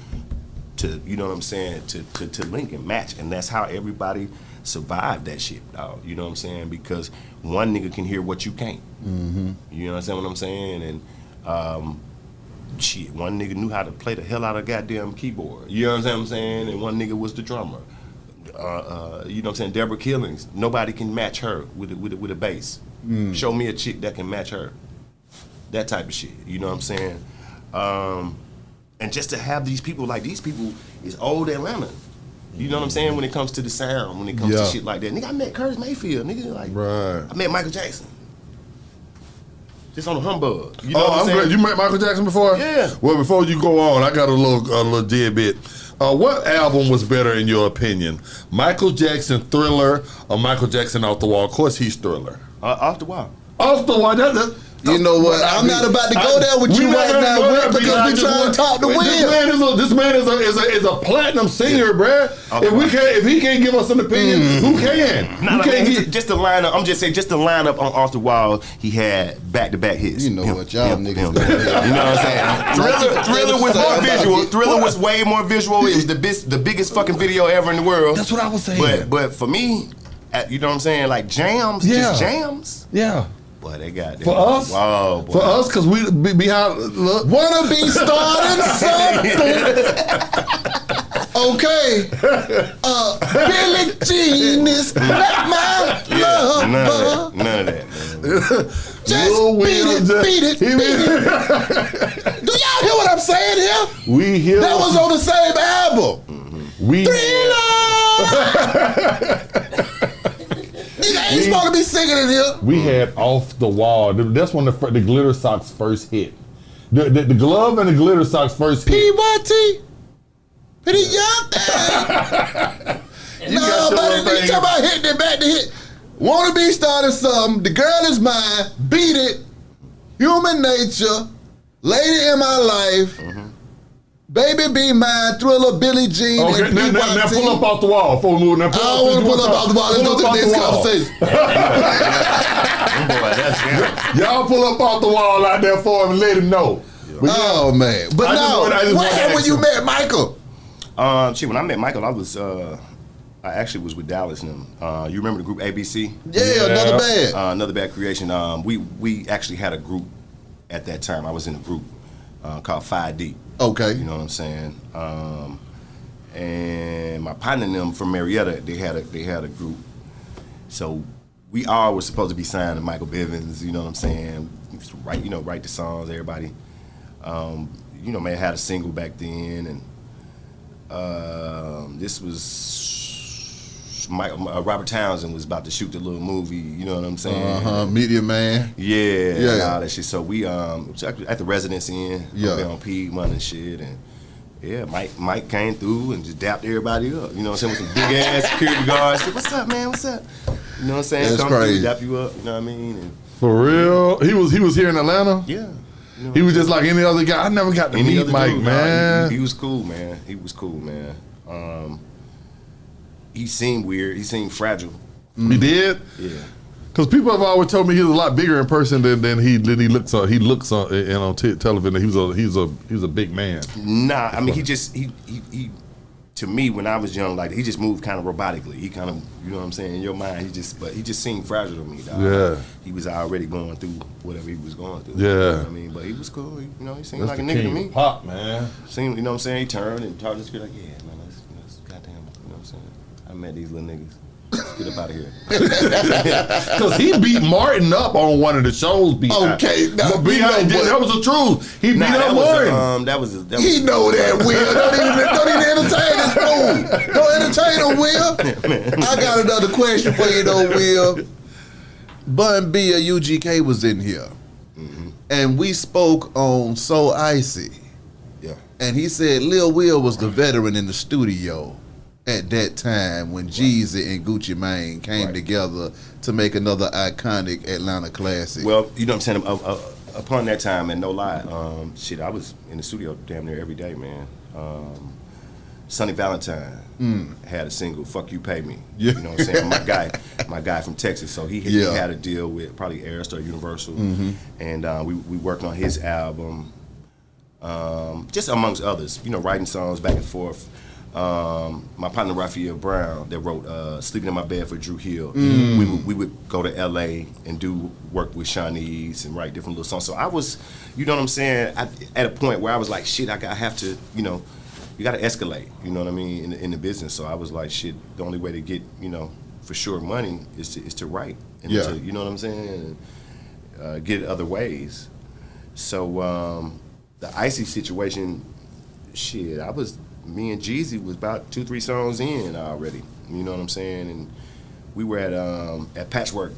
to, you know what I'm saying, to link and match. And that's how everybody survived that shit, dog. You know what I'm saying? Because one nigga can hear what you can't. You understand what I'm saying? And shit, one nigga knew how to play the hell out of goddamn keyboard. You know what I'm saying? And one nigga was the drummer. You know what I'm saying? Deborah Killings, nobody can match her with a bass. Show me a chick that can match her. That type of shit. You know what I'm saying? And just to have these people, like, these people is old Atlanta. You know what I'm saying? When it comes to the sound, when it comes to shit like that. Nigga, I met Curtis Mayfield. Nigga, like, I met Michael Jackson. Just on the humbug. You know what I'm saying? Glad you met Michael Jackson before? Yeah. Well, before you go on, I got a little tidbit. What album was better in your opinion? Michael Jackson Thriller or Michael Jackson Off the Wall? Of course, he's Thriller. Off the Wall. Off the Wall. You know what? I'm not about to go there with you right now, Will, because we trying to talk to Will. This man is a platinum singer, bruh. If he can't give us an opinion, who can? Just the lineup. I'm just saying, just the lineup on Off the Wall. He had back-to-back hits. You know what y'all niggas doing. You know what I'm saying? Thriller was more visual. Thriller was way more visual. It was the biggest fucking video ever in the world. That's what I was saying. But for me, you know what I'm saying? Like jams, just jams. Yeah. Boy, they got that. For us? Wow, boy. For us, because we behind. Look. Wanna be starting something? Okay. Billie Jean is not my lover. None of Lil Will beat it. Do y'all hear what I'm saying here? We hear that was on the same album. We Nigga ain't supposed to be singing in here. We had Off the Wall. That's when the Glitter Socks first hit. The glove and the Glitter Socks first hit. PYT. Pretty young thing. No, but you talking about hitting it back to hit. Wanna Be started something. The Girl Is Mine. Beat It. Human Nature. Lady in My Life. Baby Be Mine. Thriller, Billie Jean. Okay, and now pull up off the wall before we move. Now I don't want to pull up off the wall. Let's go to the next conversation. Y'all pull up off the wall out there for him and let him know. Oh man! But what happened when you met Michael? When I met Michael, I actually was with Dallas and them. You remember the group ABC? Yeah, Another Bad. Another Bad Creation. We actually had a group at that time. I was in a group called 5D. Okay. You know what I'm saying? And my partner and them from Marietta, they had a group. So we all were supposed to be signed to Michael Bivins. You know what I'm saying? Write the songs. Everybody. Man, had a single back then, and this was Robert Townsend was about to shoot the little movie. You know what I'm saying? Media Man. Yeah, and all that shit. So we at the Residence Inn, on Piedmont and shit, and Mike came through and just dapped everybody up. You know what I'm saying? With some big ass security guards. Said, "What's up, man? What's up?" You know what I'm saying? That's Come crazy. through, dap you up. You know what I mean? And, for real? He was here in Atlanta? Yeah. You know he was just like any other guy. I never got to meet Mike, dude, man. He was cool, man. He was cool, man. He seemed weird. He seemed fragile. He did? Yeah. Because people have always told me he was a lot bigger in person than he looks on television. He was a big man. Nah, I mean he to me when I was young, like he just moved kind of robotically. He kind of, you know what I'm saying, in your mind, he just seemed fragile to me, dog. Yeah. He was already going through whatever he was going through. Yeah. You know what I mean, but he was cool. He seemed That's like a the nigga to king me. of pop, man. Seemed, you know what I'm saying? He turned and talked to this kid like, yeah, man, let's goddamn, you know what I'm saying? I met these little niggas. Let's get up out of here. Because he beat Martin up on one of the shows. Okay, that was the truth. He beat up Martin. He know that, Will. Don't even entertain this fool. Don't entertain him, Will. I got another question for you, though, Will. Bun B of UGK was in here, and we spoke on So Icy. Yeah. And he said Lil Will was the veteran in the studio at that time when Jeezy and Gucci Mane came together to make another iconic Atlanta classic. Well, you know what I'm saying? Upon that time, and no lie, I was in the studio damn near every day, man. Sonny Valentine had a single, "Fuck You Pay Me." Yeah. You know what I'm saying? My guy from Texas, so he had a deal with probably Arista or Universal, and we worked on his album, just amongst others. You know, writing songs back and forth. My partner Raphael Brown that wrote "Sleeping in My Bed" for Drew Hill. We would go to LA and do work with Shawnee's and write different little songs. So I was, you know what I'm saying, at a point where I was like, shit, I have to, you know, you got to escalate. You know what I mean in the business. So I was like, shit, the only way to get, you know, for sure money is to write and to, you know what I'm saying, and get it other ways. So the Icy situation, shit, me and Jeezy was about 2-3 songs in already. You know what I'm saying? And we were at Patchwork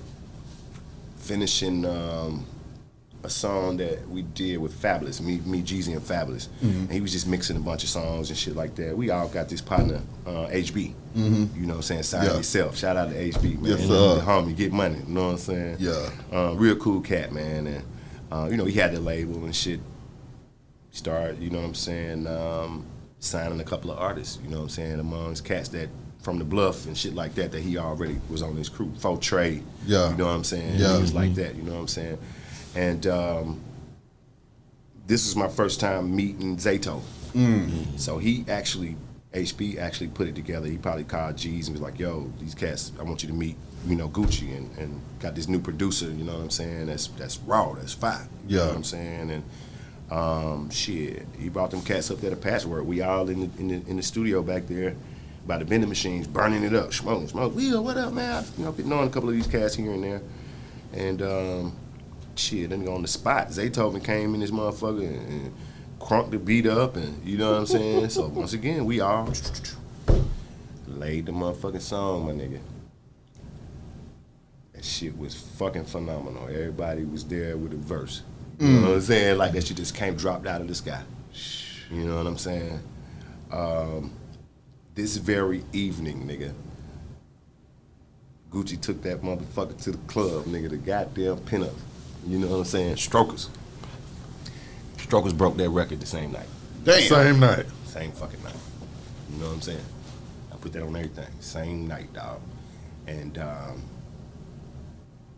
finishing a song that we did with Fabulous, me, Jeezy and Fabulous. And he was just mixing a bunch of songs and shit like that. We all got this partner, HB. You know what I'm saying? Sign yourself. Shout out to HB, man. Yes, sir. The homie, get money. You know what I'm saying? Yeah. Real cool cat, man. And, you know, he had the label and shit. Started, you know what I'm saying, signing a couple of artists, you know what I'm saying, amongst cats that from the Bluff and shit like that he already was on his crew. Faux Trey, you know what I'm saying? Yeah. He was like that, you know what I'm saying? And this was my first time meeting Zato. So he actually, HB actually put it together. He probably called G's and was like, yo, these cats, I want you to meet, you know, Gucci and got this new producer, you know what I'm saying, that's raw, that's fire. You know what I'm saying? And shit, he brought them cats up there to Patchwork. We all in the studio back there by the vending machines, burning it up, smoking. Will, what up, man? You know, I've been knowing a couple of these cats here and there. And shit, that nigga on the spot. Zaytoven came in this motherfucker and crunked the beat up, and you know what I'm saying? So once again, we all laid the motherfucking song, my nigga. That shit was fucking phenomenal. Everybody was there with a verse. You know what I'm saying? Like that shit just came dropped out of the sky. You know what I'm saying? This very evening, nigga, Gucci took that motherfucker to the club, nigga, the goddamn pinup. You know what I'm saying? Strokers broke that record the same night. Damn. Same night. Same fucking night. You know what I'm saying? I put that on everything. Same night, dog. And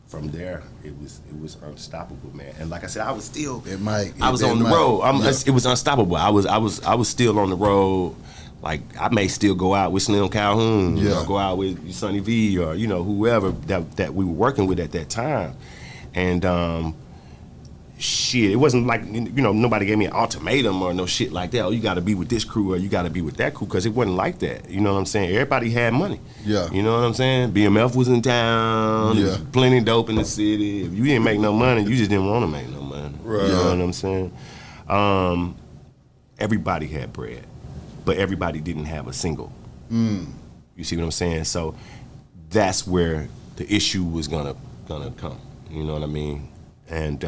from there, it was unstoppable, man. And like I said, I was still. I was on the road. It was unstoppable. I was still on the road. Like I may still go out with Slim Calhoun, or go out with Sonny V, or whoever that we were working with at that time, and shit, it wasn't like nobody gave me an ultimatum or no shit like that. Oh, you got to be with this crew or you got to be with that crew, because it wasn't like that. You know what I'm saying? Everybody had money. Yeah. You know what I'm saying? BMF was in town. Yeah. There was plenty of dope in the city. If you didn't make no money, you just didn't want to make no money. Right. You know what I'm saying? Everybody had bread, but everybody didn't have a single. You see what I'm saying? So that's where the issue was gonna come. You know what I mean? And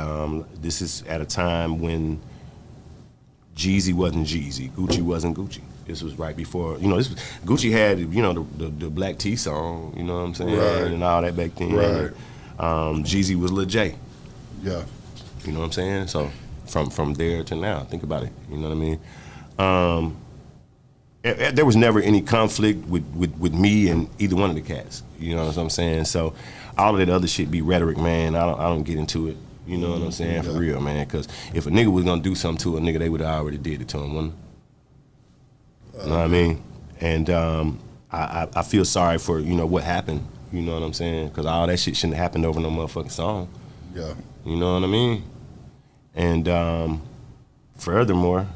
this is at a time when Jeezy wasn't Jeezy, Gucci wasn't Gucci. This was right before, Gucci had, the Black T song, you know what I'm saying, right, and all that back then. Right. Jeezy was Lil J. Yeah. You know what I'm saying? So from there to now, think about it. You know what I mean? There was never any conflict with me and either one of the cats. You know what I'm saying? So all of that other shit be rhetoric, man. I don't get into it. You know what I'm saying? For real, man. Because if a nigga was gonna do something to a nigga, they would have already did it to him, wouldn't they? You know what I mean? And I feel sorry for what happened. You know what I'm saying? Because all that shit shouldn't have happened over no motherfucking song. Yeah. You know what I mean? And furthermore,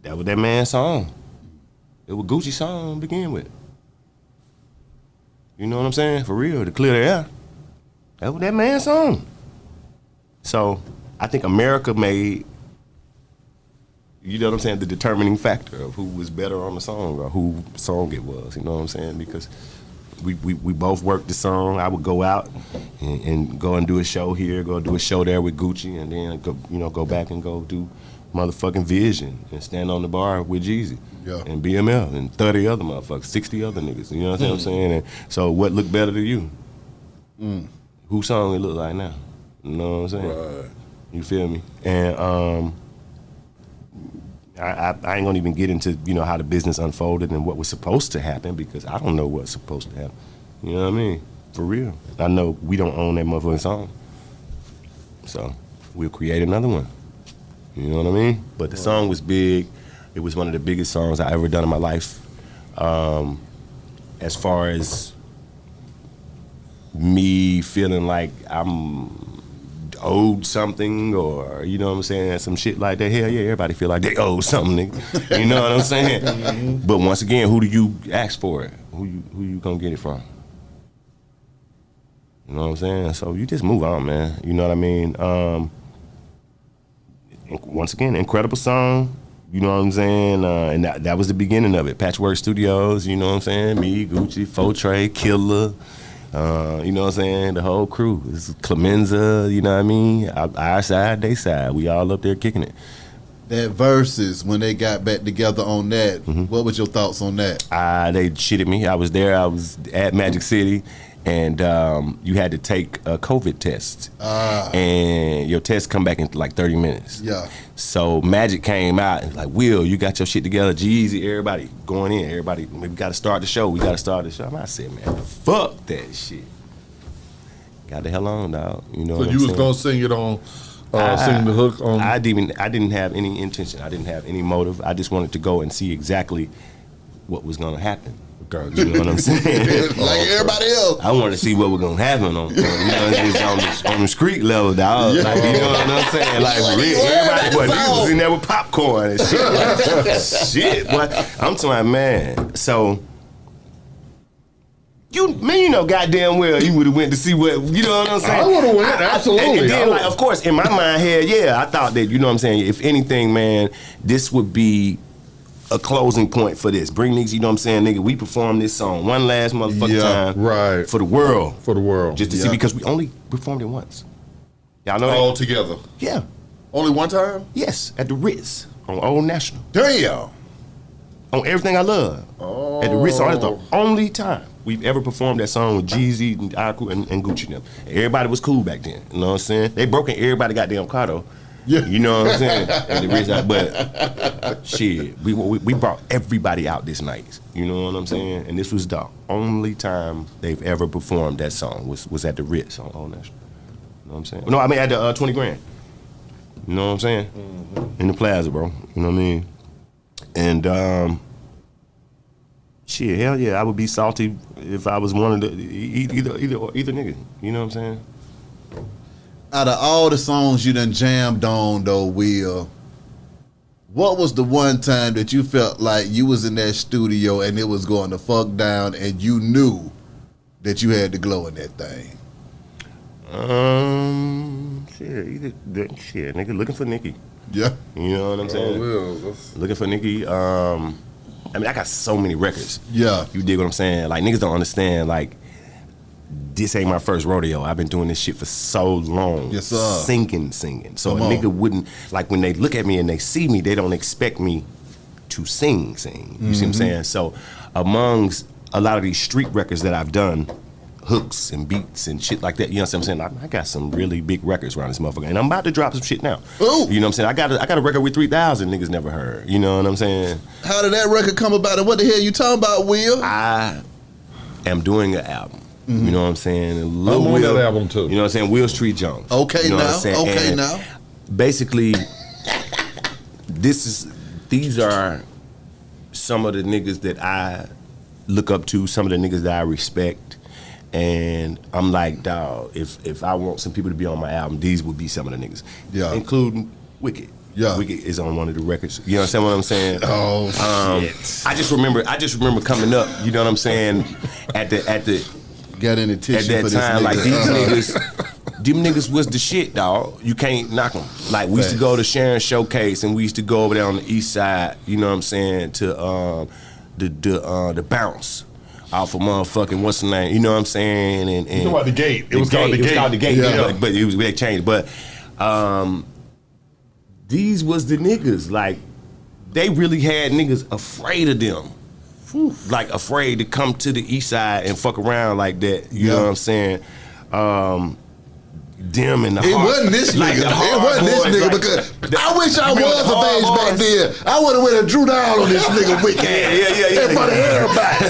that was that man's song. It was Gucci's song to begin with. You know what I'm saying? For real, to clear the air. That was that man's song. So I think America made, you know what I'm saying, the determining factor of who was better on the song or who song it was. You know what I'm saying? Because we both worked the song. I would go out and go and do a show here, go do a show there with Gucci, and then go back and go do motherfucking Vision and stand on the bar with Jeezy and BML and 30 other motherfuckers, 60 other niggas. You know what I'm saying? And so what looked better to you? Whose song it look like now? You know what I'm saying? Right. You feel me? And I ain't gonna even get into how the business unfolded and what was supposed to happen, because I don't know what's supposed to happen. You know what I mean? For real. I know we don't own that motherfucking song, so we'll create another one. You know what I mean? But the song was big. It was one of the biggest songs I ever done in my life. As far as me feeling like I'm owed something, or you know what I'm saying, some shit like that. Hell yeah, everybody feel like they owe something, nigga. You know what I'm saying? But once again, who do you ask for it? Who you gonna get it from? You know what I'm saying? So you just move on, man. You know what I mean? Once again, incredible song. You know what I'm saying? And that was the beginning of it. Patchwork Studios, you know what I'm saying? Me, Gucci, Fotre, Killer. You know what I'm saying? The whole crew. This is Clemenza, you know what I mean? Our side, they side. We all up there kicking it. That Versus, when they got back together on that, what was your thoughts on that? They shitted me. I was there. I was at Magic City, and you had to take a COVID test. And your test come back in like 30 minutes. Yeah. So Magic came out and was like, Will, you got your shit together? Jeezy, everybody going in. Everybody, we got to start the show. I said, man, fuck that shit. Got the hell on, dog. You know. So you was gonna sing it on, sing the hook on. I didn't have any intention. I didn't have any motive. I just wanted to go and see exactly what was gonna happen. You know what I'm saying? Like everybody else. I wanted to see what was gonna happen on the street level, dog. Yeah. Like, you know what I'm saying? Like everybody, boy, niggas was in there with popcorn and shit. Like, shit, boy. I'm talking, man. So You know goddamn well you would have went to see what, you know what I'm saying? I would have went, absolutely. And then, like, of course, in my mind here, yeah, I thought that, you know what I'm saying, if anything, man, this would be a closing point for this. Bring niggas, you know what I'm saying, nigga, we perform this song one last motherfucking time. Right. For the world. For the world. Just to see, because we only performed it once. Y'all know that? All together. Yeah. Only one time? Yes, at the Ritz on Old National. Damn. On Everything I Love. Oh. At the Ritz, that's the only time we've ever performed that song with Jeezy and Aku and Gucci and them. Everybody was cool back then. You know what I'm saying? They broke in everybody goddamn car though. Yeah. You know what I'm saying? At the Ritz, but shit, we brought everybody out this night. You know what I'm saying? And this was the only time they've ever performed that song was at the Ritz on Old National. You know what I'm saying? No, I mean at the 20 grand. You know what I'm saying? Mm-hmm. In the plaza, bro. You know what I mean? And shit, hell yeah, I would be salty if I was one of the either nigga. You know what I'm saying? Out of all the songs you done jammed on though, Will, what was the one time that you felt like you was in that studio and it was going to fuck down and you knew that you had the glow in that thing? Shit, nigga, looking for Nikki. Yeah. You know what I'm saying? Looking for Nikki. I mean, I got so many records. Yeah. You dig what I'm saying? Like, niggas don't understand, like, this ain't my first rodeo. I've been doing this shit for so long. Yes, sir. Singing. So a nigga wouldn't, like, when they look at me and they see me, they don't expect me to sing. You see what I'm saying? So amongst a lot of these street records that I've done, hooks and beats and shit like that, you know what I'm saying? I got some really big records around this motherfucker, and I'm about to drop some shit now. Ooh. You know what I'm saying? I got a record with 3,000 niggas never heard. You know what I'm saying? How did that record come about and what the hell you talking about, Will? I am doing an album. Mm-hmm. You know what I'm saying? I'm on that album too. You know what I'm saying? Will Street Jones. Okay, you know now. Okay, and now. Basically, these are some of the niggas that I look up to, some of the niggas that I respect. And I'm like, dawg, if I want some people to be on my album, these would be some of the niggas. Yeah. Including Wicked. Yeah. Wicked is on one of the records. You understand what I'm saying? Oh, shit. I just remember coming up, you know what I'm saying, at the Got any tissue at for that this time, nigga. like these niggas, them niggas was the shit, dog. You can't knock them. Like we used to go to Sharon Showcase, and we used to go over there on the east side. You know what I'm saying, to the bounce off of motherfucking what's the name? You know what I'm saying? And You know about the gate? It was called the gate. It was called the gate. Yeah. Yeah. But it was they changed. But these was the niggas. Like they really had niggas afraid of them. Like afraid to come to the east side and fuck around like that. You know what I'm saying? Them and the It hard, wasn't this like nigga. the It hard wasn't this boys, nigga like because the- I wish I remember was the of hard age back boys? then. I would have went and drew down on this nigga wicked. Yeah. In front of everybody.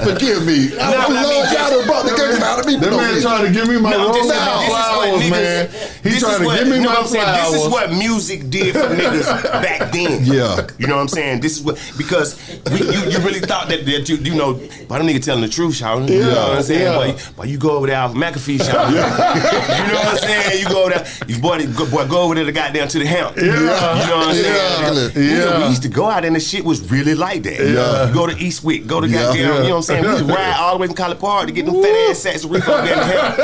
Forgive me. I love y'all done brought the gangsta out of me. That man trying to give me my No, I'm rose just saying, flowers, man. He trying to give me my flowers. This is what music did for niggas back then. Yeah. You know what I'm saying? This is what, because you really thought that you know, but them nigga telling the truth, y'all. You know what I'm saying? But you go over there off McAfee, y'all. You know what I'm saying? You go over there, you boy go over there to goddamn to the hemp. You know what I'm saying? Yeah. We used to go out and the shit was really like that. Yeah. You go to Eastwick, go to Yeah. goddamn, you know what I'm saying? We would ride all the way from College Park to get them fat ass sacks of reefer up there in the hemp.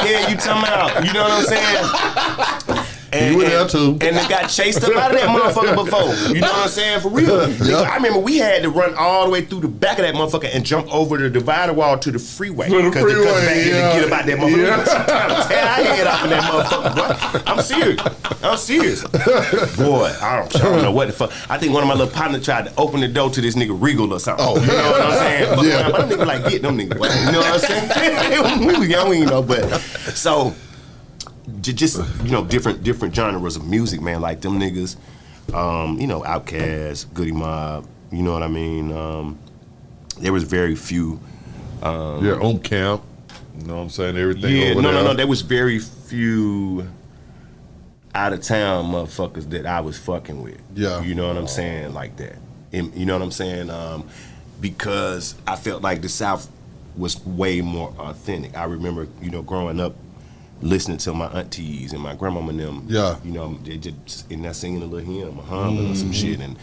Yeah, you talking about, you know what I'm saying? And, You were there too. And they got chased up out of that motherfucker before. You know what I'm saying? For real. I remember we had to run all the way through the back of that motherfucker and jump over the divider wall to the freeway. To the Because they freeway, come back here yeah. to get about that motherfucker. Yeah. We was trying to tear our head off in that motherfucker, boy. I'm serious. Boy, I don't know what the fuck. I think one of my little partners tried to open the door to this nigga Regal or something. You know what I'm saying? But them niggas like, get them niggas, boy. You know what I'm saying? We was young, you know, but so just, you know, different genres of music, man. Like them niggas, you know, Outkast, Goody Mob, you know what I mean? There was very few. On camp. You know what I'm saying? Everything Yeah, over there. no. There was very few out of town motherfuckers that I was fucking with. Yeah. You know what I'm saying? Like that. And you know what I'm saying? Because I felt like the South was way more authentic. I remember, you know, growing up, listening to my aunties and my grandmama and them. Yeah. You know, they just in there singing a little hymn, or humming or some shit, and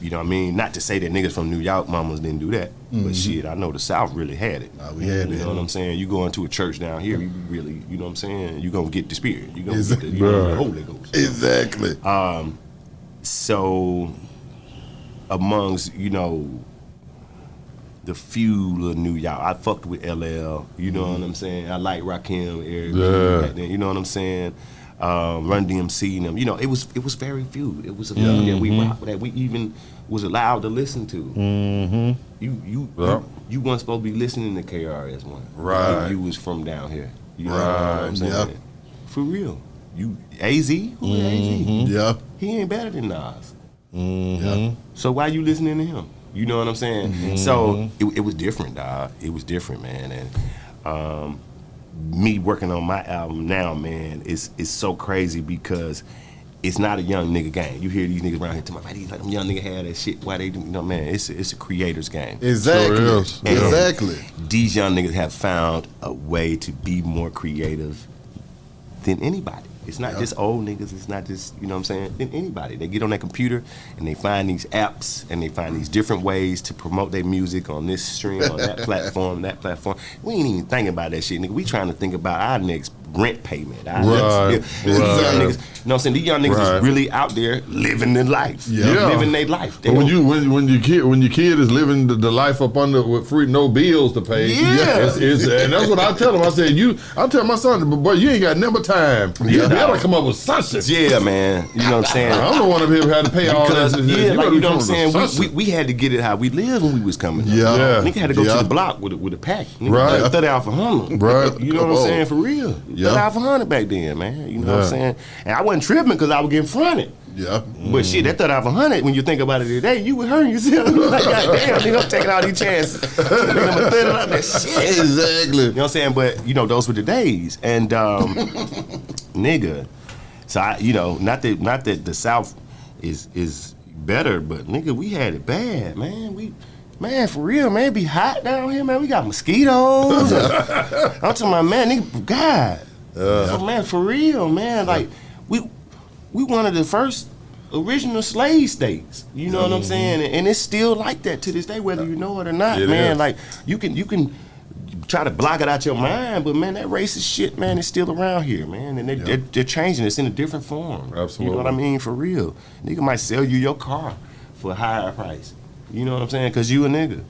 You know what I mean? Not to say that niggas from New York mamas didn't do that, but shit, I know the South really had it. We had it. You know what I'm saying? You go into a church down here, you really, you know what I'm saying? You gonna get the spirit. You gonna get the Holy Ghost. Exactly. So, amongst the few of New York, I fucked with LL. You know what I'm saying? I like Rakim, Eric, back then. You know what I'm saying? Run DMC and them. It was very few. It was a few that we rocked with, that we even was allowed to listen to. Mm-hmm. You weren't supposed to be listening to KRS-One. Right. You was from down here. You know what I'm saying? For real. You AZ? Who is AZ? Yeah. He ain't better than Nas. Yeah. So why you listening to him? You know what I'm saying? So it was different, dog. It was different, man. And me working on my album now, man, is so crazy because it's not a young nigga game. You hear these niggas around here talking about, these like them young nigga had that shit. Why they do? Man, it's a creator's game. Exactly. Sure is. And exactly. These young niggas have found a way to be more creative than anybody. It's not just old niggas. It's not just, you know what I'm saying, than anybody. They get on that computer and they find these apps and they find these different ways to promote their music on this stream, on that platform, that platform. We ain't even thinking about that shit, nigga. We trying to think about our next rent payment. These young niggas, you know what I'm saying? These young niggas is really out there living their life. Living their life. But when your kid is living the life up under with free no bills to pay, and that's what I tell them. I said, I tell my son, boy, you ain't got never time. You better come up with something. Yeah, man. You know what I'm saying? I don't want to have to pay all that. You know what I'm saying? We had to get it how we lived when we was coming. Nigga had to go to the block with a pack. Nigga, like 30 out for 100. Right. You know what I'm saying? For real. 30 out for 100 back then, man. You know what I'm saying? And I wasn't tripping because I was getting fronted. Yeah. But shit, that 30 out for 100, when you think about it today, you would hurt yourself. Like, goddamn, nigga, I'm taking all these chances. Nigga, 30 out that shit. Exactly. You know what I'm saying? But, those were the days. And, nigga, so not that the South is better, but nigga, we had it bad, man. Man, for real, man, it be hot down here, man. We got mosquitoes. I'm talking about, man, nigga, God. So, man, for real, man, like, we one of the first original slave states. You know what I'm saying? And it's still like that to this day, whether you know it or not, man. Like, you can try to block it out your mind, but man, that racist shit, man, is still around here, man, and they're changing. It's in a different form. Absolutely. You know what I mean? For real, nigga might sell you your car for a higher price. You know what I'm saying? Cause you a nigga.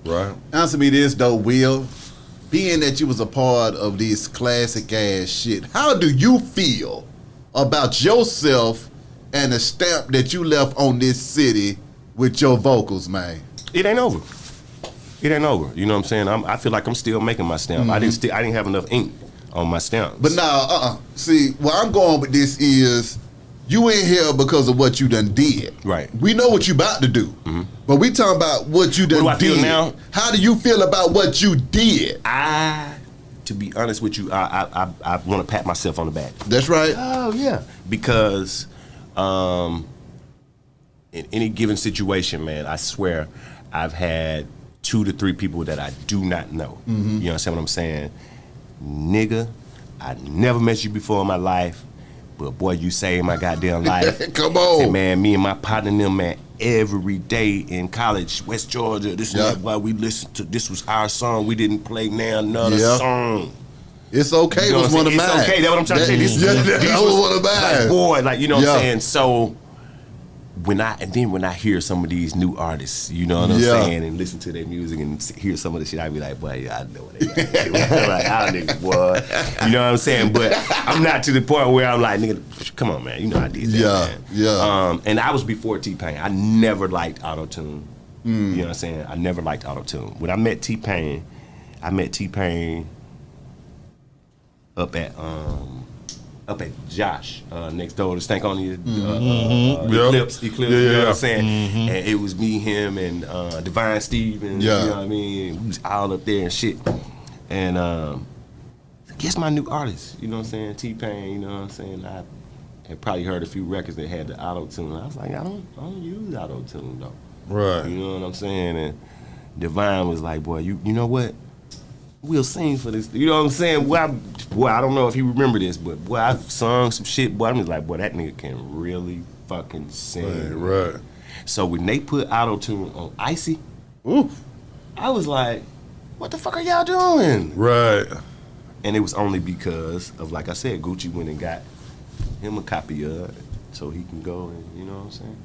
Right. Answer me this though, Will. Being that you was a part of this classic ass shit, how do you feel about yourself and the stamp that you left on this city with your vocals, man? It ain't over. It ain't over. You know what I'm saying? I feel like I'm still making my stamp. I didn't have enough ink on my stamp. But now, see, where I'm going with this is, you ain't here because of what you done did. Right. We know what you about to do. But we talking about what you done What do I did. feel now? How do you feel about what you did? To be honest with you, I want to pat myself on the back. That's right. Oh, yeah. Because in any given situation, man, I swear I've had 2 to 3 people that I do not know. You understand what I'm saying? Nigga, I never met you before in my life, but boy, you saved my goddamn life. Come on. Say, man, me and my partner and them, man, every day in college, West Georgia, this is why we listened to, this was our song. We didn't play now another song. It's okay. You know was one of mine. It's okay. That's what I'm trying to say. This that was one of mine. Like, boy, like, you know what I'm saying? So when I hear some of these new artists, you know what I'm saying, and listen to their music and hear some of the shit, I be like, boy, I know what they got. Like, I nigga, boy. You know what I'm saying? But I'm not to the point where I'm like, nigga, come on, man. You know I did that, man. And I was before T-Pain. I never liked auto-tune. You know what I'm saying? I never liked auto-tune. When I met T-Pain up at Josh, next door to Stank on the Eclipse, you know what I'm saying? And it was me, him, and Divine Steve, and you know what I mean? We was all up there and shit. And guess my new artist, you know what I'm saying? T-Pain, you know what I'm saying? I had probably heard a few records that had the auto-tune. I was like, I don't use auto-tune though. Right. You know what I'm saying? And Divine was like, boy, you know what? We'll sing for this. You know what I'm saying? Boy, I don't know if he remember this, but boy, I sung some shit. Boy, I'm just like, boy, that nigga can really fucking sing. Right. So when they put auto-tune on Icy, Oof. I was like, what the fuck are y'all doing? Right. And it was only because of, like I said, Gucci went and got him a copy of it so he can go and, you know what I'm saying?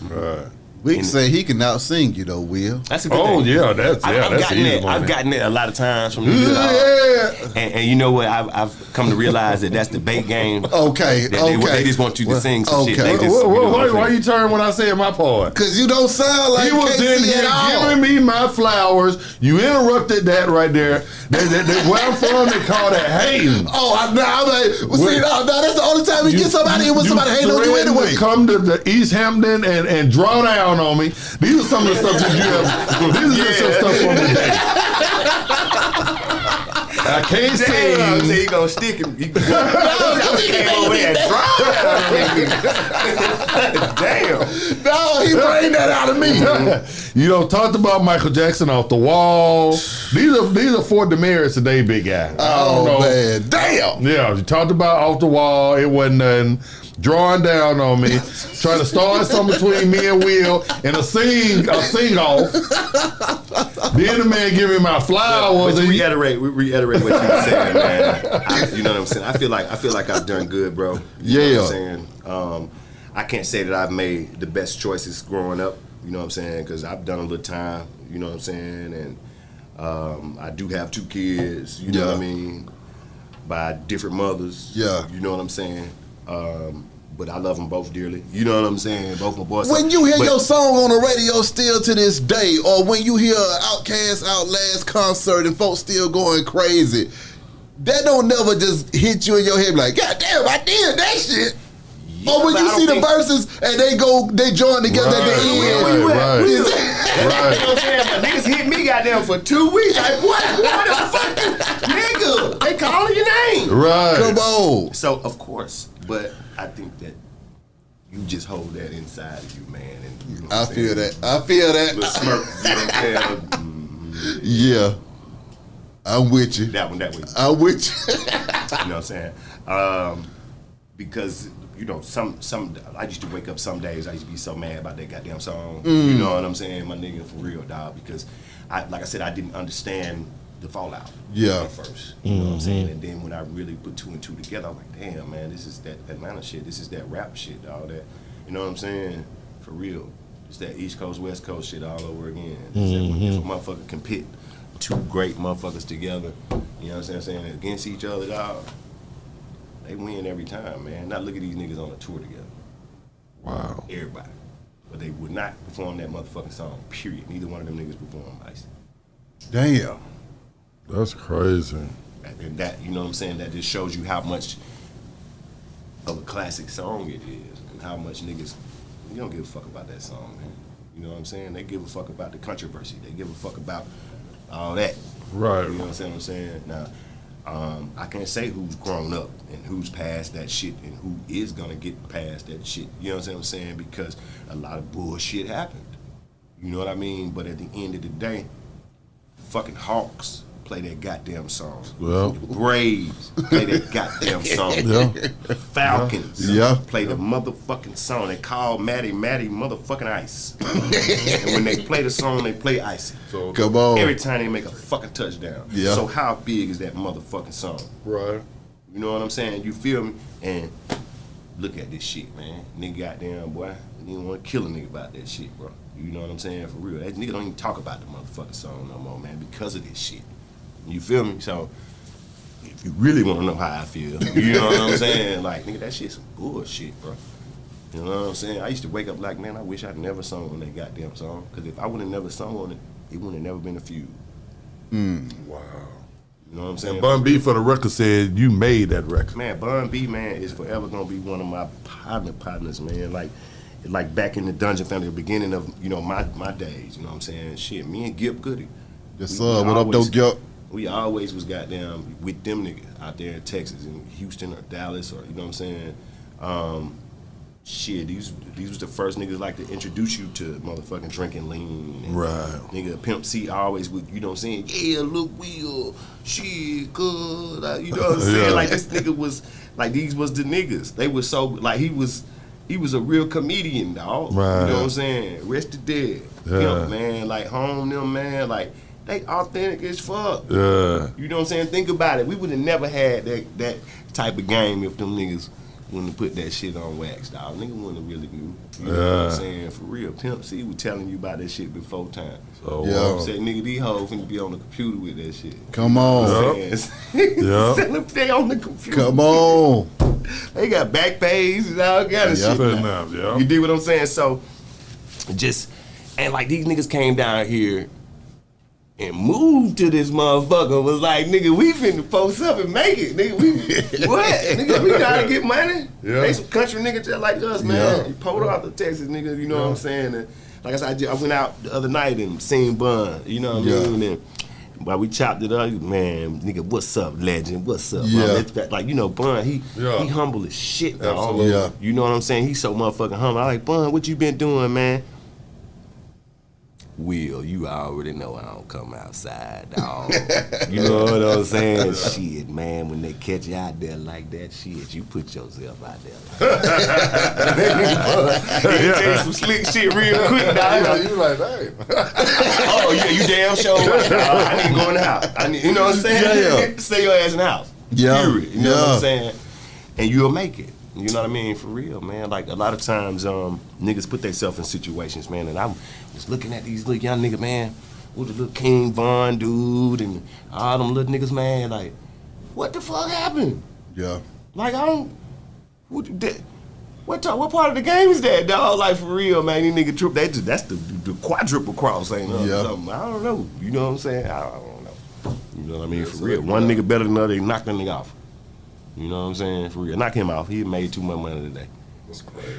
Right. We can say he can out sing you though, Will. That's a good Oh thing. yeah, that's easy money. I've gotten it a lot of times from you. And you know what? I've come to realize that that's the bait game. Okay, They just want you to sing some shit. They just, Why you turn when I say my part? Cause you don't sound like He was KC in here at all. giving me my flowers. You interrupted that right there. Where I'm from, they call that hating. Oh, I'm like, well, see, no, that's the only time you get somebody when somebody hating on you threatened anyway. to come to the East Hampton and draw down on me. These are some of the stuff that you have. These are just some stuff from the day. I can't Damn, sing. so you gonna stick him. You came over there and dropped. Damn. No, he bring that out of me. You know, talked about Michael Jackson off the wall. These are four demerits today, big guy. Oh man, damn. Yeah, you talked about off the wall. It wasn't nothing. Drawing down on me, trying to start something between me and Will, and a sing off. Then the man give me my flowers. But to reiterate what you were saying, man. You know what I'm saying? I feel like I've done good, bro. You know what I'm saying? I can't say that I've made the best choices growing up. You know what I'm saying? Because I've done a little time. You know what I'm saying? And I do have 2 kids. You know what I mean? By different mothers. Yeah. You know what I'm saying? But I love them both dearly. You know what I'm saying? Both my boys. When you hear your song on the radio still to this day, or when you hear Outkast Outlast concert and folks still going crazy, that don't never just hit you in your head like, God damn, I did that shit. Yeah, or when you see the verses and they join together at the end. Right. You know what I'm saying? But niggas hit me goddamn for 2 weeks. Like, what the fuck? Nigga, they calling your name. Right. Come on. So, of course, but I think that you just hold that inside of you, man. And you know I feel that. Little smirk, you know what I'm saying? Yeah. I'm with you. That one. I'm with you. You know what I'm saying? Because, you know, some I used to wake up some days, I used to be so mad about that goddamn song. You know what I'm saying? My nigga, for real, dog. Because, like I said, I didn't understand the fallout at first. You know what I'm saying? And then when I really put 2 and 2 together, I'm like, damn, man, this is that Atlanta shit. This is that rap shit, all that. You know what I'm saying? For real. It's that East Coast, West Coast shit all over again. It's that when if a motherfucker can pit 2 great motherfuckers together, you know what I'm saying, against each other, dog, they win every time, man. Now look at these niggas on a tour together. Wow. Everybody. But they would not perform that motherfucking song, period. Neither one of them niggas performed Ice. Damn. That's crazy. And that, you know what I'm saying, that just shows you how much of a classic song it is and how much niggas, you don't give a fuck about that song, man. You know what I'm saying? They give a fuck about the controversy. They give a fuck about all that. Right. You know what I'm saying? Now, I can't say who's grown up and who's past that shit and who is gonna get past that shit. You know what I'm saying? Because a lot of bullshit happened. You know what I mean? But at the end of the day, fucking Hawks play that goddamn song. Well. The Braves play that goddamn song. Yeah. The Falcons play the motherfucking song. They call Matty motherfucking Ice. And when they play the song, they play Icy. So Come on. every time they make a fucking touchdown. Yeah. So how big is that motherfucking song? Right. You know what I'm saying? You feel me? And look at this shit, man. Nigga goddamn boy. Nigga want to kill a nigga about that shit, bro. You know what I'm saying? For real. That nigga don't even talk about the motherfucking song no more, man, because of this shit. You feel me? So, if you really want to know how I feel, you know what I'm saying? Like, nigga, that shit's some bullshit, bro. You know what I'm saying? I used to wake up like, man, I wish I'd never sung on that goddamn song. Because if I would have never sung on it, it would have never been a feud. Wow. You know what I'm saying? Bun B for the record said you made that record. Man, Bun B, man, is forever gonna be one of my partners, man. Like back in the Dungeon family, the beginning of, you know, my days, you know what I'm saying? Shit, me and Gip Goody. Yes, sir. What up, though, Gip? We always was goddamn with them niggas out there in Texas, in Houston or Dallas, or, you know what I'm saying? Shit, these was the first niggas like to introduce you to motherfucking drinking lean. And Right. Nigga, Pimp C always would, you know what I'm saying? Yeah, Lil Will, shit, good. You know what I'm saying? Yeah. Like, this nigga was, like, these was the niggas. They were so, like, he was He was a real comedian, dog. Right. You know what I'm saying? Rested dead. Pimp, man. Like home them, man. Like they authentic as fuck. Yeah. You know what I'm saying? Think about it. We would have never had that type of game if them niggas wouldn't have put that shit on wax, dog. Nigga wouldn't have really knew. You know what I'm saying? For real. Pimp C was telling you about that shit before time. So, Said, nigga, these hoes finna be on the computer with that shit. Come on. They on the computer. Come on. They got back pays and all kind of shit. Yeah. You dig what I'm saying? So, and like these niggas came down here and moved to this motherfucker. Was like, nigga, we finna post up and make it. Nigga, what? Nigga, we gotta get money. Yeah. They some country niggas just like us, man. You pulled out the Texas niggas, you know what I'm saying? And like I said, I went out the other night and seen Bun, you know what I mean? And while we chopped it up, man, nigga, what's up, legend? What's up? Like, you know, Bun, he humble as shit, dog. Absolutely. You know what I'm saying? He's so motherfucking humble. I like, Bun, what you been doing, man? Will, you already know I don't come outside, dog. You know what I'm saying? Shit, man, when they catch you out there like that, shit, you put yourself out there. He tell you some slick shit real quick, dog. You like, hey. Oh, yeah, you damn sure right, dog. I need to go in the house. You know what I'm saying? Stay your ass in the house. Period. You know what I'm saying? And you'll make it. You know what I mean? For real, man. Like, a lot of times, niggas put themselves in situations, man, and I was looking at these little young niggas, man, with the little King Von dude and all them little niggas, man, like, what the fuck happened? Yeah. Like, I don't, what part of the game is that, dog? Like, for real, man, these niggas trip, that's the quadruple cross, ain't something. I don't know. You know what I'm saying? I don't know. You know what I mean? For real. One nigga better than the other, they knock that nigga off. You know what I'm saying? For real. Knock him off. He made too much money today. That's crazy.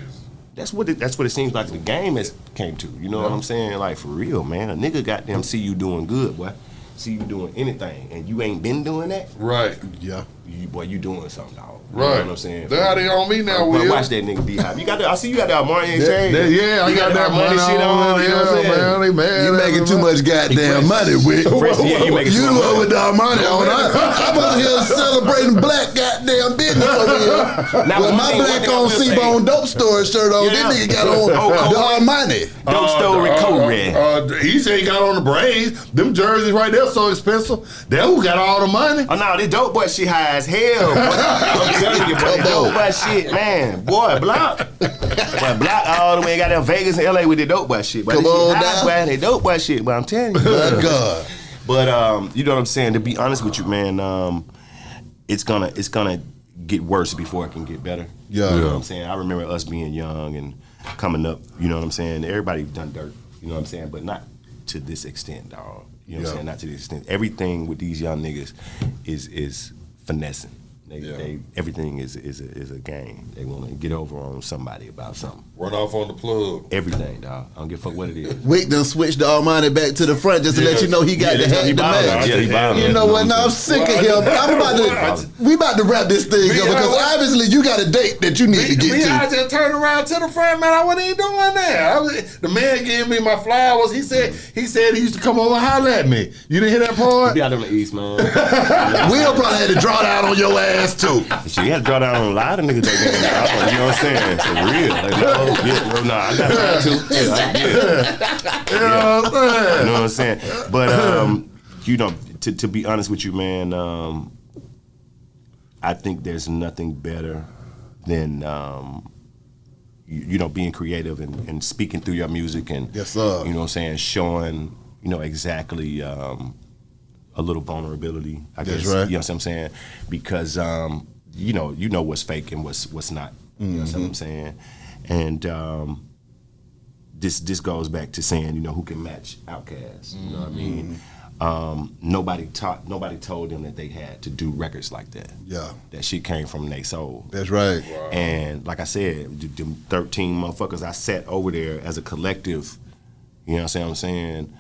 That's what it seems like the game has came to. You know what I'm saying? Like, for real, man. A nigga goddamn see you doing good, boy. See you doing anything, and you ain't been doing that. Right. Yeah. You doing something, dog. You Right. know what I'm saying? They're out here on me now, Will. Watch that nigga D-Hop. You got that. I see you got that Armani exchange. I got that money shit on. You know what I'm saying? Man, You making too much goddamn money, Wick. You making You too much know money. with the money on. I'm over here celebrating black goddamn business over here. Now, With my black on C-Bone dope store shirt on, this nigga got on the Armani. Dope store and coat red. He said he got on the braids. Them jerseys right there so expensive. That who got all the money? Oh no, this dope boy shit high as hell. Boy. I'm telling you, boy, this dope boy shit, man. Boy, block. Boy, block all the way. Got them Vegas and LA with the dope boy shit. But Come on high, boy, they dope boy shit. But I'm telling you, My God. But you know what I'm saying? To be honest with you, man, it's gonna get worse before it can get better. Yeah. You know what I'm saying? I remember us being young and coming up. You know what I'm saying? Everybody done dirt. You know what I'm saying? But not to this extent, dog. You know what I'm saying? Not to this extent. Everything with these young niggas is finessing. Everything is a game. They want to get over on somebody about something. Run off on the plug. Everything, dog. I don't give a fuck what it is. Wick done switched the Armani back to the front just to let you know he got the hat to match. Yeah, he bought You know what? Now I'm sick of him. We about to wrap this thing up because obviously you got a date that you need to get I to. just turned around to the front, man. I wasn't even doing that. The man gave me my flowers. He said he used to come over and holler at me. You didn't hear that part? Be out on the east, man. Will probably had to draw down on your ass too. Shit, you had to draw down on a lot of niggas that game. You know what I'm saying? For real. Like, I got that too. You know what I'm saying? You know what I'm saying? But you know, to be honest with you, man, I think there's nothing better than you know, being creative and speaking through your music and Yes, sir. you know what I'm saying, showing, you know, exactly a little vulnerability, I guess. That's right. You know what I'm saying? Because you know what's fake and what's not. You know what I'm saying? And this goes back to saying, you know, who can match Outkast. You know what I mean? Nobody told them that they had to do records like that. Yeah. That shit came from their soul. That's right. And like I said, them 13 motherfuckers I sat over there as a collective, you know what I'm saying?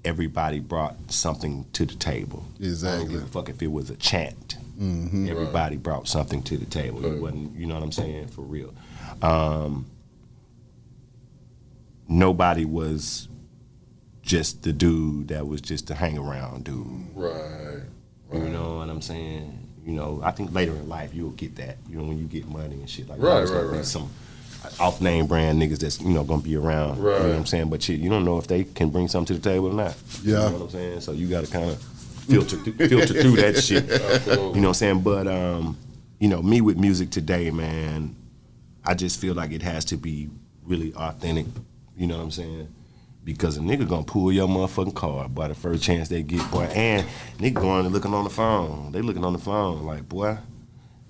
Everybody brought something to the table. Exactly. I don't give a fuck if it was a chant. Everybody brought something to the table. It wasn't, you know what I'm saying, for real. Nobody was just the dude that was just a hang around dude. Right. You know what I'm saying? You know, I think later in life you'll get that. You know, when you get money and shit like Right, that. There's gonna right. be some off name brand niggas that's gonna be around. Right. You know what I'm saying? But shit, you don't know if they can bring something to the table or not. Yeah. You know what I'm saying? So you got to kind of filter through that shit. You know what I'm saying? But me with music today, man, I just feel like it has to be really authentic. You know what I'm saying? Because a nigga gonna pull your motherfucking card, boy, the first chance they get, boy. And nigga going and looking on the phone. They looking on the phone like, boy,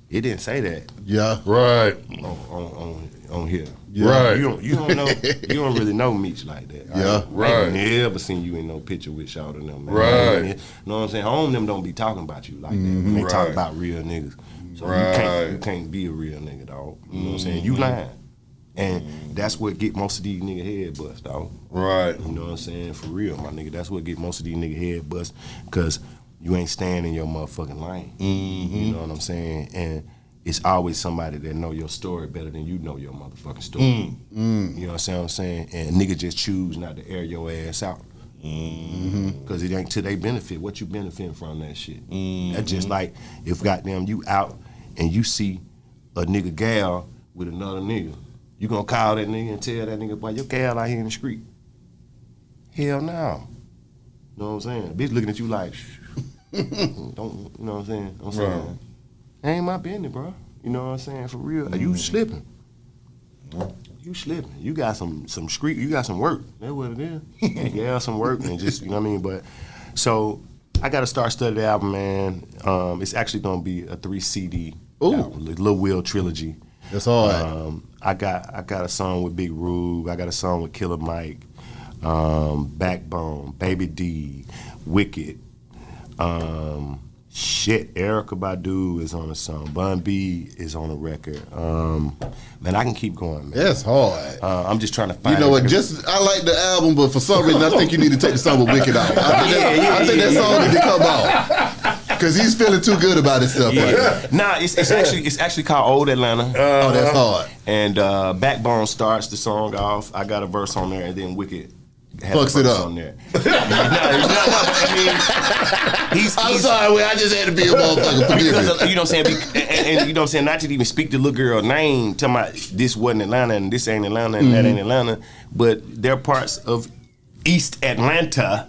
it didn't say that. Yeah. Right. On here. Yeah. Right. You don't know. You don't really know Meech like that. Yeah. Right. I ain't never seen you in no picture with Shawty and them. Man. Right. You know what I'm saying? Home them don't be talking about you like that. When they talk Right. about real niggas. So Right. you can't be a real nigga, dog. You know what I'm saying? You lying. And that's what get most of these nigga head bust, dog. Right. You know what I'm saying? For real, my nigga. That's what get most of these nigga head bust, because you ain't staying in your motherfucking lane. You know what I'm saying? And it's always somebody that know your story better than you know your motherfucking story. You know what I'm saying? And nigga just choose not to air your ass out. Because it ain't to their benefit. What you benefiting from that shit? That's just like if goddamn you out and you see a nigga gal with another nigga, you gonna call that nigga and tell that nigga, boy, your gal out here in the street. Hell no. You know what I'm saying? Bitch looking at you like, don't, you know what I'm saying? I'm saying, Right. that ain't my business, bro. You know what I'm saying? For real. You slipping. You slipping. You got some street, you got some work. That's what it is. You got some work and just, you know what I mean? But, so, I got to start studying the album, man. It's actually going to be a 3 CD album, Lil Will trilogy. That's all right. I got a song with Big Rube. I got a song with Killer Mike, Backbone, Baby D, Wicked. Erykah Badu is on a song. Bun B is on a record. Man, I can keep going, man. That's hard. I'm just trying to find. You know what? I like the album, but for some reason I think you need to take the song with Wicked out. I think that song need to come out because he's feeling too good about himself. Right now. Nah, it's actually called Old Atlanta. Oh, that's hard. And Backbone starts the song off. I got a verse on there, and then Wicked has Fucks a it verse up. on there. I mean, I'm sorry, I just had to be a motherfucker. Forgive because me. you know what I'm saying, and you know what I'm saying, not to even speak the little girl name, talking about this wasn't Atlanta and this ain't Atlanta and that ain't Atlanta, but there are parts of East Atlanta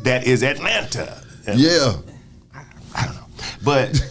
that is Atlanta. Yeah. I don't know, but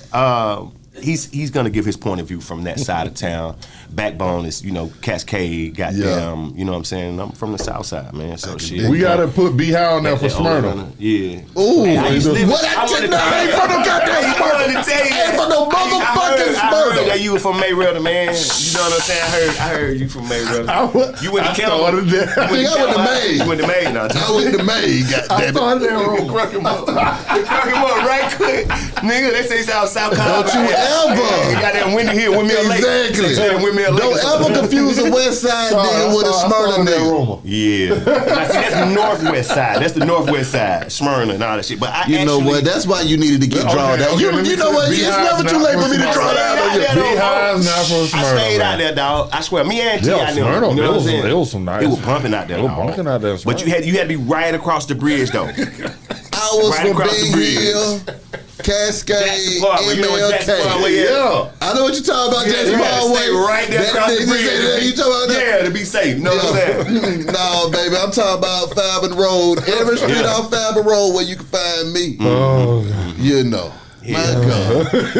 he's gonna give his point of view from that side of town. Backbone is, Cascade, goddamn, you know what I'm saying? I'm from the south side, man, so shit. We gotta put B-High on there for Smyrna. Yeah. Ooh, Hey, I used to live- what I wanted did to not tell ain't you. from no goddamn I Smyrna. wanted to tell you. Ain't from no motherfucking I heard Smyrna. that you were from Mayweather, man. You know what I'm saying? I heard you from Mayweather. You went to Campbell. started there. I think I went to Maine. You went to Maine now. I went to Maine, I goddammit. started there wrong. Crack him up right quick. Nigga, they say South Carolina. Don't you ever. You got that Windy Hill, Windmill Lake. Exactly. Say that Windmill Lake. Don't ever confuse the west side nigga with a Smyrna nigga. Yeah. Now, see, that's the northwest side. That's the northwest side. Smyrna and all that shit. But I You know actually, what? That's why you needed to get drawn out. You know what? It's never too late for me to draw out on you. B-High's not from I Smyrna. stayed out there, dog. I swear, me and T Yeah, out there. Smyrna, You know what I'm saying? it was some nice. It was bumping out there. It was dog. bumping out there in But you had to be right across the bridge, though. I was Right from across the Big bridge. Hill, Cascade, Jackson Parkway. You know what Jackson Parkway is? MLK. I know what you're talking about, Jackson You had to Parkway. stay right there across the bridge. You talking about that? Yeah, to be safe. You know what I'm saying? No, baby, I'm talking about Faber Road. Every street off Faber Road where you can find me. Oh, God. You know. My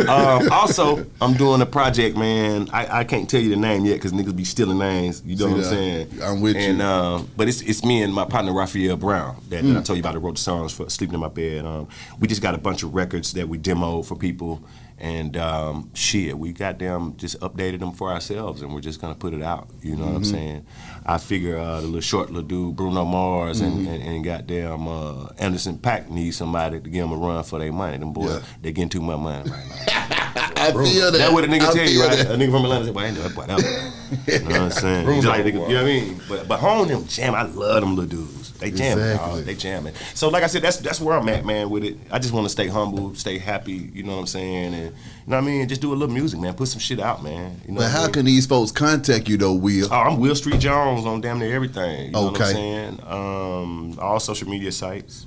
God. Also, I'm doing a project, man. I can't tell you the name yet because niggas be stealing names. You know See what I'm that? saying? I'm with you. But it's me and my partner Raphael Brown that I told you about. That wrote the songs for Sleeping in My Bed. We just got a bunch of records that we demoed for people, and we got them just updated them for ourselves, and we're just gonna put it out. You know what I'm saying? I figure the little dude Bruno Mars and goddamn Anderson .Paak need somebody to give them a run for their money. Them boys, they getting too much money right now. I feel that. That's what a nigga tell you, feel right? that. A nigga from Atlanta say, "Boy, I ain't know that boy that one." You know what I'm saying? He's like, nigga, you know what I mean? But home them jam. I love them little dudes. They jam, Exactly. dog. They jamming. So like I said, that's where I'm at, man. With it, I just want to stay humble, stay happy. You know what I'm saying? And you know what I mean? Just do a little music, man. Put some shit out, man. You know But what I how mean? can these folks contact you though, Will? Oh, I'm Will Street Jones on damn near everything. You know what I'm Okay. saying? All social media sites.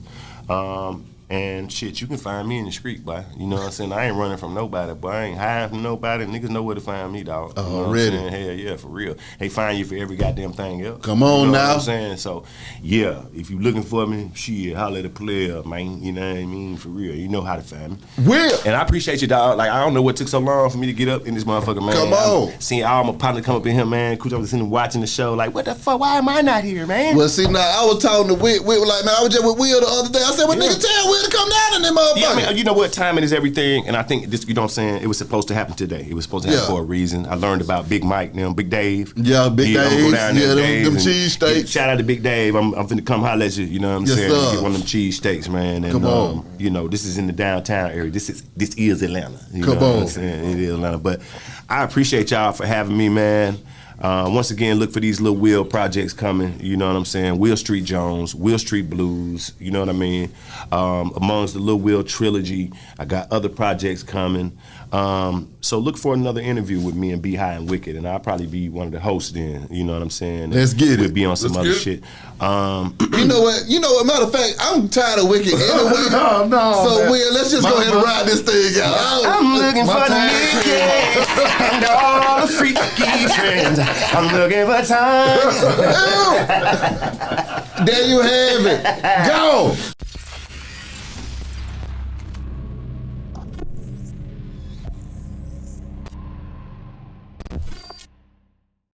And shit, you can find me in the street, boy. You know what I'm saying? I ain't running from nobody, boy. I ain't hiding from nobody. Niggas know where to find me, dog. You know what I'm saying? Hell yeah, for real. They find you for every goddamn thing else. Come on, you know now. What I'm saying? So, yeah, if you looking for me, shit, holler at a player, man. You know what I mean? For real. You know how to find me. Will. And I appreciate you, dog. Like, I don't know what took so long for me to get up in this motherfucker, man. Come on. I'm seeing all my partners come up in here, man. Coach, I was sitting watching the show, like, what the fuck? Why am I not here, man? Well, see, now, I was talking to Will, like, man, I was just with Will the other day. I said, well, nigga, tell Will to come down in them motherfucker. Yeah, I mean, you know what? Timing is everything. And I think this, you know what I'm saying? It was supposed to happen today. It was supposed to happen for a reason. I learned about Big Mike, Big Dave. Yeah, Big Dave. I'm gonna go down there, them cheese steaks. Shout out to Big Dave. I'm finna come holler at you, you know what I'm saying? Sir. Get one of them cheese steaks, man. And, come on. You know, this is in the downtown area. This is Atlanta. You come know on. What I'm saying? It is Atlanta. But I appreciate y'all for having me, man. Once again, look for these Lil Will projects coming. You know what I'm saying? Will Street Jones, Will Street Blues. You know what I mean? Amongst the Lil Will trilogy, I got other projects coming. So look for another interview with me and Be High and Wicked, and I'll probably be one of the hosts then. You know what I'm saying? Let's get it. We'll be on some other shit. You know what? Matter of fact, I'm tired of Wicked anyway. No, so man. Will, let's just go ahead and ride this thing out. I'm looking for Nikki and all the freaky friends. I'm looking for time. There you have it. Go.